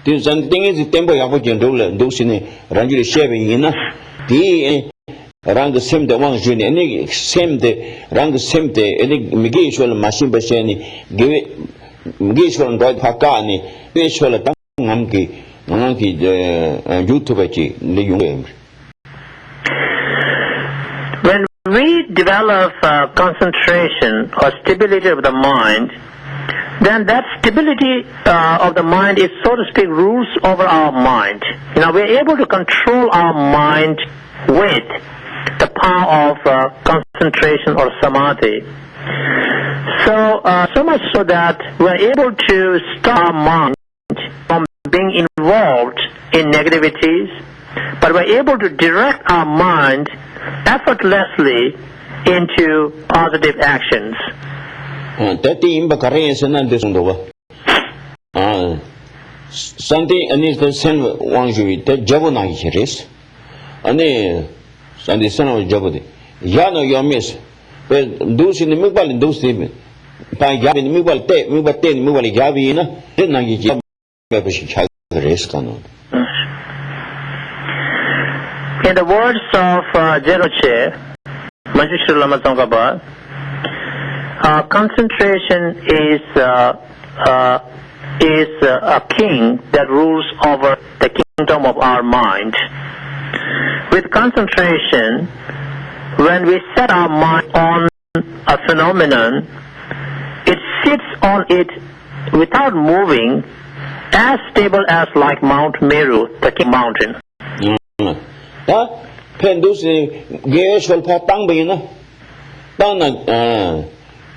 The something is the temple of those in Ranjuli shaving enough. The around the same the one junior, any same day, around the same day, any Migishwell machine Bashani, give it Migishwell God Hakani, Migishwell Tangamki, Mananki, YouTube, the young. When we develop concentration or stability of the mind, then that stability of the mind is, so to speak, rules over our mind. We're able to control our mind with the power of concentration or samadhi. So much so that we're able to stop our mind from being involved in negativities, but we're able to direct our mind effortlessly into positive actions. That the imbacaration and this on the way. Sunday and is the same one you that Javana is. And Sunday son of Javadi. Yano, your miss. But those in the Mubal and those things by Gavin Mubal, Mubal 10, Mubal Gavina, then I give the rest cannot. In the words of Jeroche, Manju Shri Lama Tsongkhapa, concentration is a king that rules over the kingdom of our mind. With concentration, when we set our mind on a phenomenon, it sits on it without moving, as stable as like Mount Meru, the king mountain. Pendus Geshes will pop bang Dana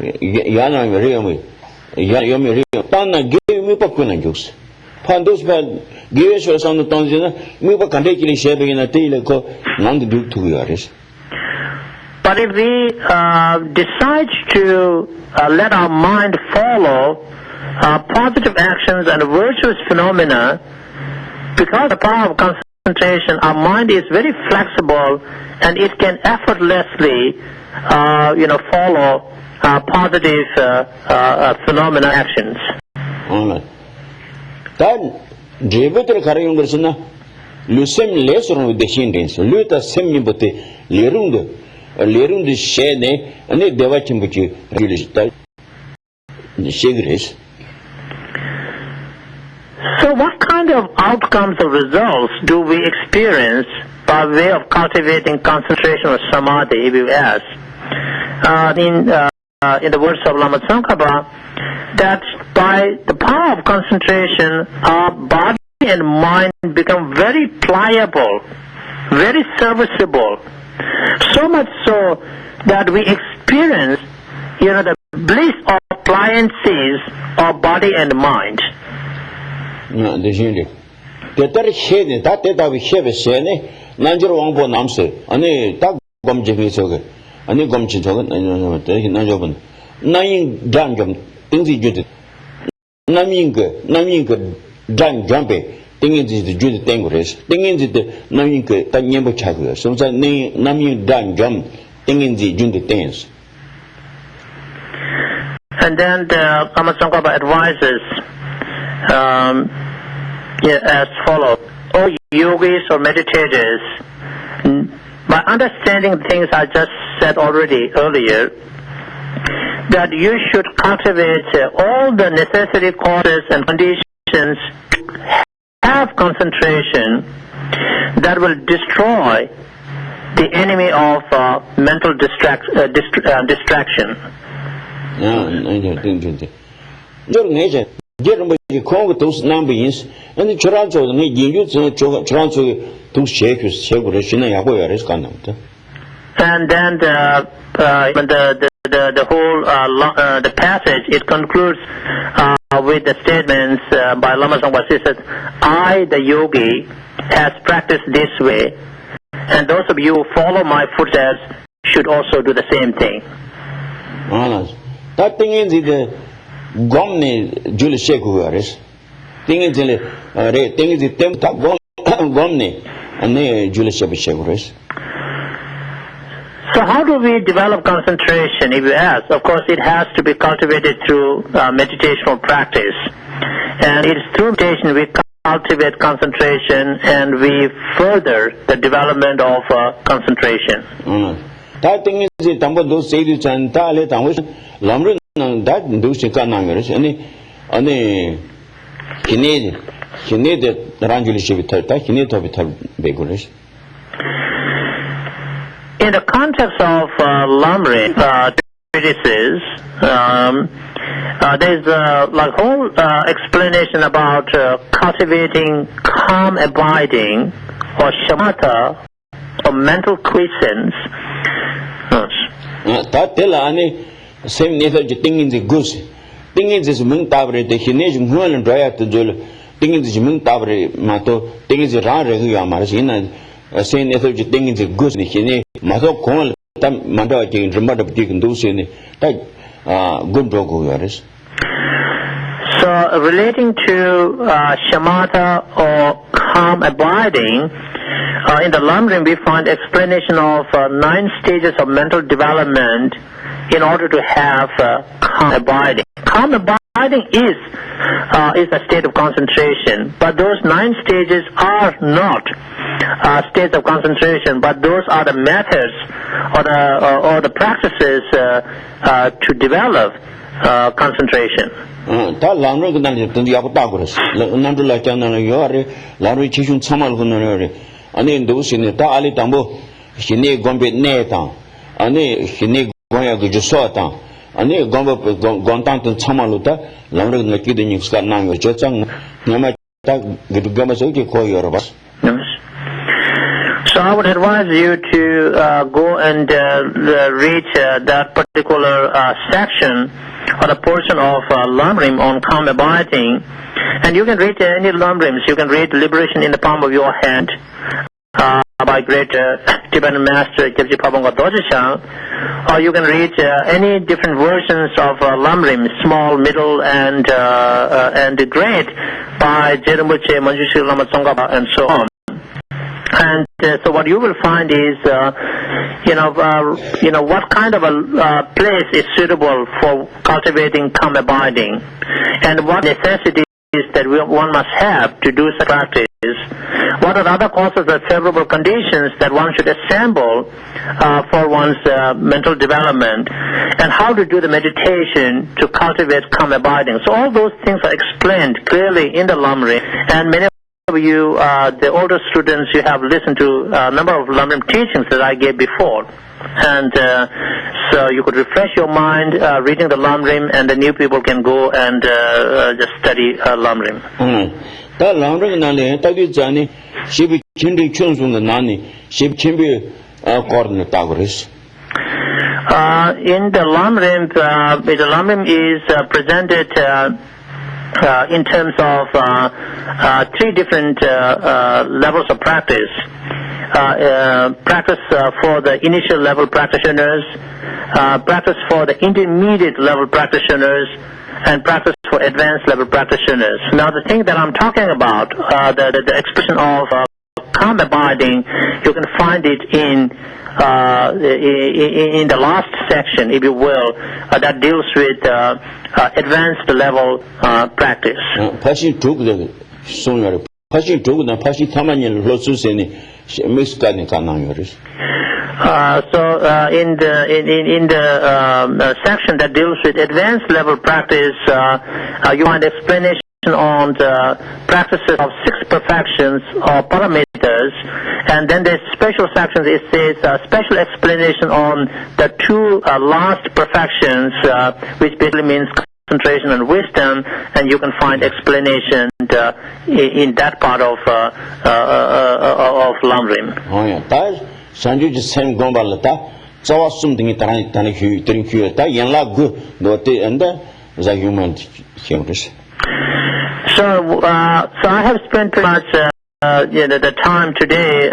Yana Riami Yomi Dana gave me Pokuna juice. Pandus Geshes was on the Tonzina, Muba can take shaving in a tail none to do 2 years. But if we decide to let our mind follow positive actions and virtuous phenomena, because the power of concentration, our mind is very flexible and it can effortlessly follow positive phenomena actions. Then, Jebeter carrying Gersona, Lucem lesson with the Shindins, Luta Semibote, Lerung the Shene, and the Devachimbuchi, the Shigris. So what kind of outcomes or results do we experience by way of cultivating concentration or samadhi, if you ask? In the words of Lama Tsongkhapa, that by the power of concentration, our body and mind become very pliable, very serviceable, so much so that we experience, the bliss of pliancies of body and mind. The Shindi. The third shade, that we have a shene, Nanjur Wangpo Namse, and a tag gum jiffy soga, and a gum chitogan, and Najoban. Nine dungeon, things he did. Naminka, dun jumpy, things is the Judy Tangres, things is the Naminka, Tanyamba Chagger, sometimes Namin dun jump, things the Judy Tans. And then the Lama Tsongkhapa advises as follows: all yogis or meditators, by understanding things I just said already earlier, that you should cultivate all the necessary causes and conditions to have concentration that will destroy the enemy of mental distraction. Congo those numbers and the Toronto and Toronto to shake his celebration. And then the whole the passage, it concludes with the statements by Lama Tsongkhapa. He said, I, the yogi, has practiced this way, and those of you who follow my footsteps should also do the same thing. That thing is the Gomni Julius Shekuaris. Thing is the Temta Gomni and Julius Shekuaris. So how do we develop concentration, if you ask? Of course, it has to be cultivated through meditational practice. And it's through meditation we cultivate concentration and we further the development of concentration. That thing is the Tambo those sages and Tale Tamus, Lamrin, that do Shikanangers, and he needed Ranjuli Shivita, he needed to be Begurish. In the context of Lamrim treatises, there's a whole explanation about cultivating calm abiding or shamatha or mental quiescence. That tell any same nature thing in the goose. Thing is this moon tabre, the Hinage Mulan and dry to Jul, thing is the moon tabre, Mato, thing is the rare Marsina, same nature thing in the goose, the Hine, Mato Kong, Manda, remote of Dick and Dulce, that good broguaris. So, relating to shamatha or calm abiding, in the Lamrim we find explanation of 9 stages of mental development in order to have calm abiding. Calm abiding is a state of concentration, but those 9 stages are not states of concentration, but those are the methods or the practices to develop concentration. That Lamrim can the Apotagras, Nandula Channel, Yore, Larry Chishun Samal Hunare, and in those in the Tali Tambo, Shine Gombe Neta, and Shine Goya Gujusota, and Gontant and Samaluta, Lamrim Nakidin Skanang, Jetsang, Namata Gamasoki Koyorabas. So I would advise you to go and read that particular section or a portion of Lamrim on calm abiding, and you can read any Lamrims. You can read Liberation in the Palm of Your Hand by great Tibetan master Gyaltsen Pabongka Dorjee, or you can read any different versions of Lamrim, small, middle, and great by Jerambuche, Manjushri Lama Tsongkhapa, and so on. And so what you will find is, what kind of a place is suitable for cultivating calm abiding, and what necessities that one must have to do such practice. What are other causes of favorable conditions that one should assemble for one's mental development, and how to do the meditation to cultivate calm abiding. So all those things are explained clearly in the Lamrim, and many of you, the older students, you have listened to a number of Lamrim teachings that I gave before. And so you could refresh your mind reading the Lamrim, and the new people can go and just study Lamrim. 다 랑르 나네 따기 자니 시비 친리 촌송의 나니 시비 친비 거르네 따고레스. In the Lamrim is presented in terms of three different levels of practice. Practice for the initial level practitioners, practice for the intermediate level practitioners, and practice for advanced level practitioners. Now the thing that I'm talking about, the expression of calm abiding, you can find it in the last section, if you will, that deals with advanced level practice. 다시 두고도 송여를 다시 두고도 다시 타만일 로스세니 미스가니 가능요레스. So in the section that deals with advanced level practice, you find explanation on the practices of 6 perfections or parameters, and then there's special sections. It says special explanation on the 2 last perfections, which basically means concentration and wisdom, and you can find explanation in that part of Lamrim. Oh yeah, that sanjuji sem gombalata zawa sumdingi tani hu trin hu ta yanla gu no te anda za human humans. So I have spent pretty much the time today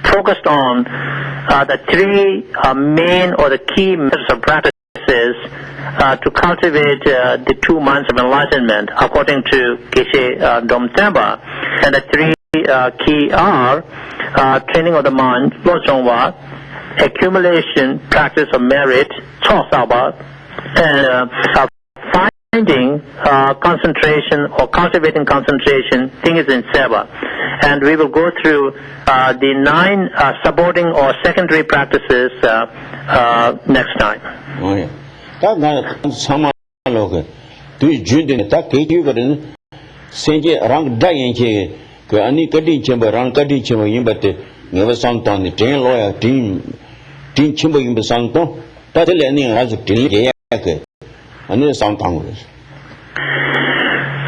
focused on the 3 main or the key methods of practices to cultivate the 2 minds of enlightenment according to Geshe Domtemba. And the 3 key are training of the mind, Lojongwa, accumulation, practice of merit, Chosaba, and finding concentration or cultivating concentration, thing is in Seva. And we will go through the 9 supporting or secondary practices next time. Oh yeah. That na samaloge tu jundine ta keju garin senje rang dayen che ke ani kadi chemba rang kadi chemba yimbate ngeva santan ni tin loya tin chemba yimba santan ta tele ni razu tin ye ke ani santan.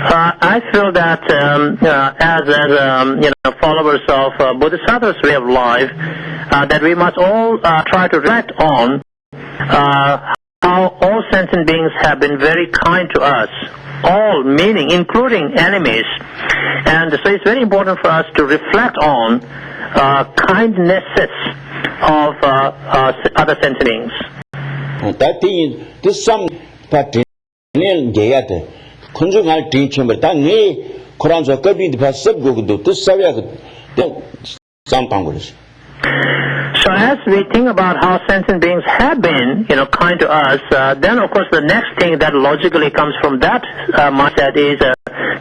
I feel that as followers of Bodhisattva's way of life, that we must all try to reflect on how all sentient beings have been very kind to us, all meaning including enemies, and so it's very important for us to reflect on kindnesses of other sentient beings. That thing this some that geyate kunjungal tinchember ta ne Quran so kabi the sab go do this savya santangulis. So as we think about how sentient beings have been, kind to us, then of course the next thing that logically comes from that mindset is,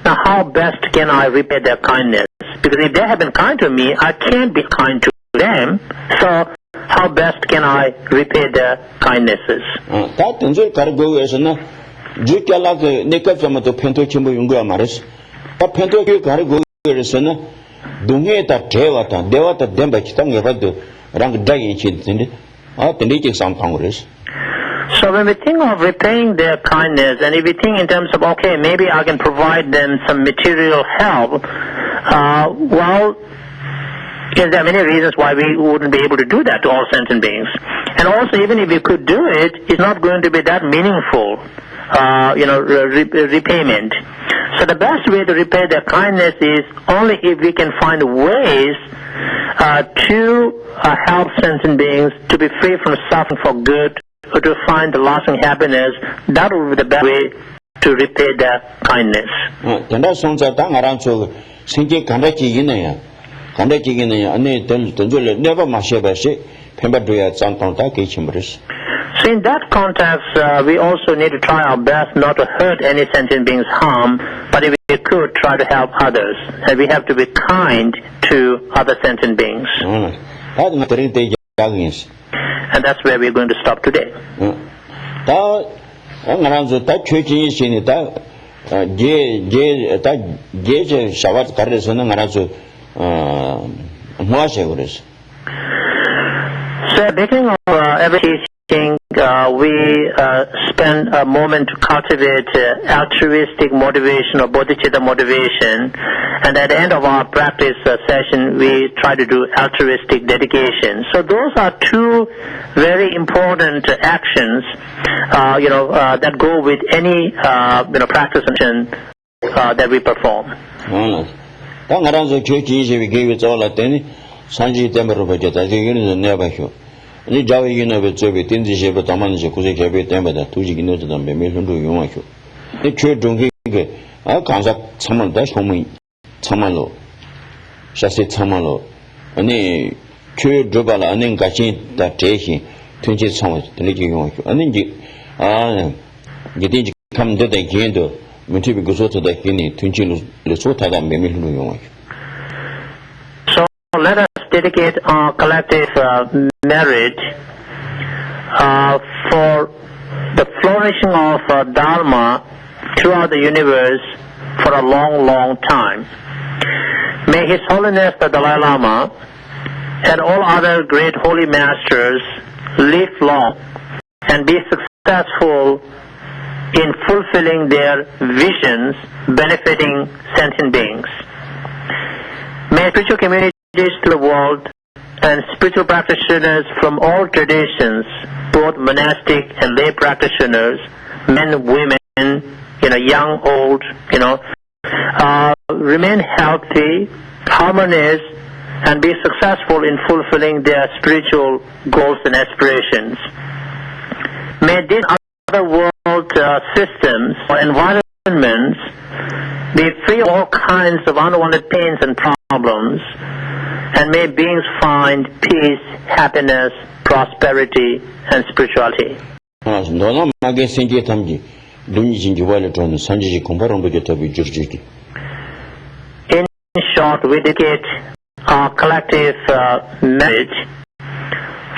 now how best can I repay their kindness? Because if they have been kind to me, I can't be kind to them. So how best can I repay their kindnesses? That Tenzin Dorjee is na jukala ke nekap jamato pento chimbo yungu amaris. But pento ke kargo is na dunge ta devata demba chitang evado. So when we think of repaying their kindness, and if we think in terms of, okay, maybe I can provide them some material help, there are many reasons why we wouldn't be able to do that to all sentient beings. And also, even if we could do it, it's not going to be that meaningful, repayment. So the best way to repay their kindness is only if we can find ways to help sentient beings to be free from suffering for good, or to find the lasting happiness. That will be the best way to repay their kindness. 생계 간다지기네요. 간다지기네요. 안에 던져를 never 마셔봐시 펜바도야 짠통다 개침버렸어. So in that context, we also need to try our best not to hurt any sentient beings' harm, but if we could, try to help others. And we have to be kind to other sentient beings. And that's where we're going to stop today. So at the beginning of every teaching, we spend a moment to cultivate altruistic motivation or bodhicitta motivation, and at the end of our practice session, we try to do altruistic dedication. So those are two very important actions, that go with any practice that we perform. Ni jawi yino be zobe tinzi shebe tamani she kuze kebe temba da tuji gino to dambe me lundu yongwa sho. Ni chwe dongki ke a kansa chamal da shomi chamalo. Shase chamalo. Ani chwe drobala ani ngachin da teshi tunji chama tene ji yongwa sho. Ani ji gidi ji kam de da gendo mutibi guzo to da gini tunji le so ta da me lundu yongwa sho. So let us dedicate our collective merit for the flourishing of Dharma throughout the universe for a long, long time. May His Holiness the Dalai Lama and all other great holy masters live long and be successful in fulfilling their visions benefiting sentient beings. May spiritual communities to the world and spiritual practitioners from all traditions, both monastic and lay practitioners, men, women, young, old, remain healthy, harmonious, and be successful in fulfilling their spiritual goals and aspirations. May these other world systems or environments be free of all kinds of unwanted pains and problems, and may beings find peace, happiness, prosperity, and spirituality. In short, we dedicate our collective merit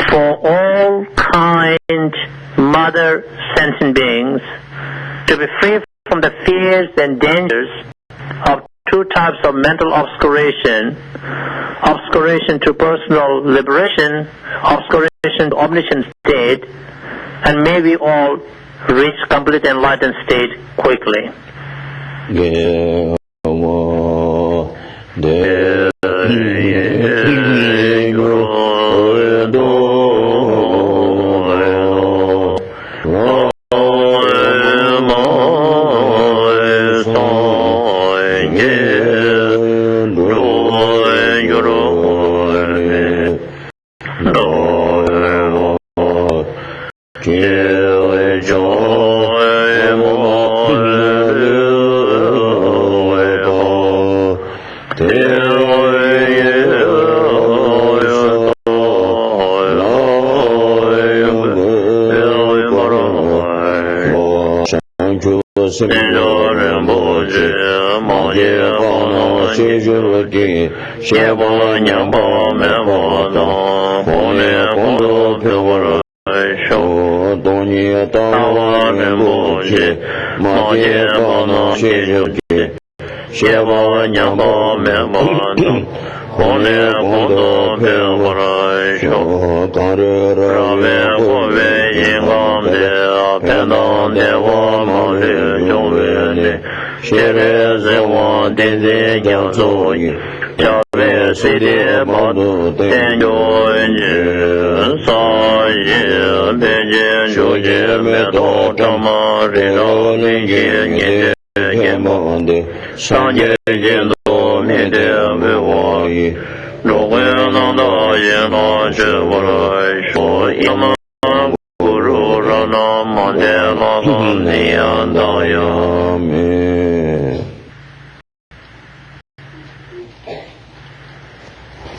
for all kind mother sentient beings to be free from the fears and dangers of two types of mental obscuration to personal liberation, obscuration to omniscient state, and may we all reach complete enlightened state quickly. Tenzin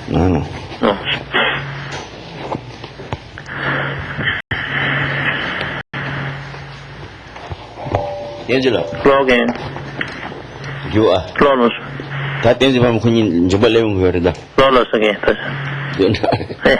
No. No. Angela, Log in. you are. Close. That is from Queen Jubilee. Close again. Good.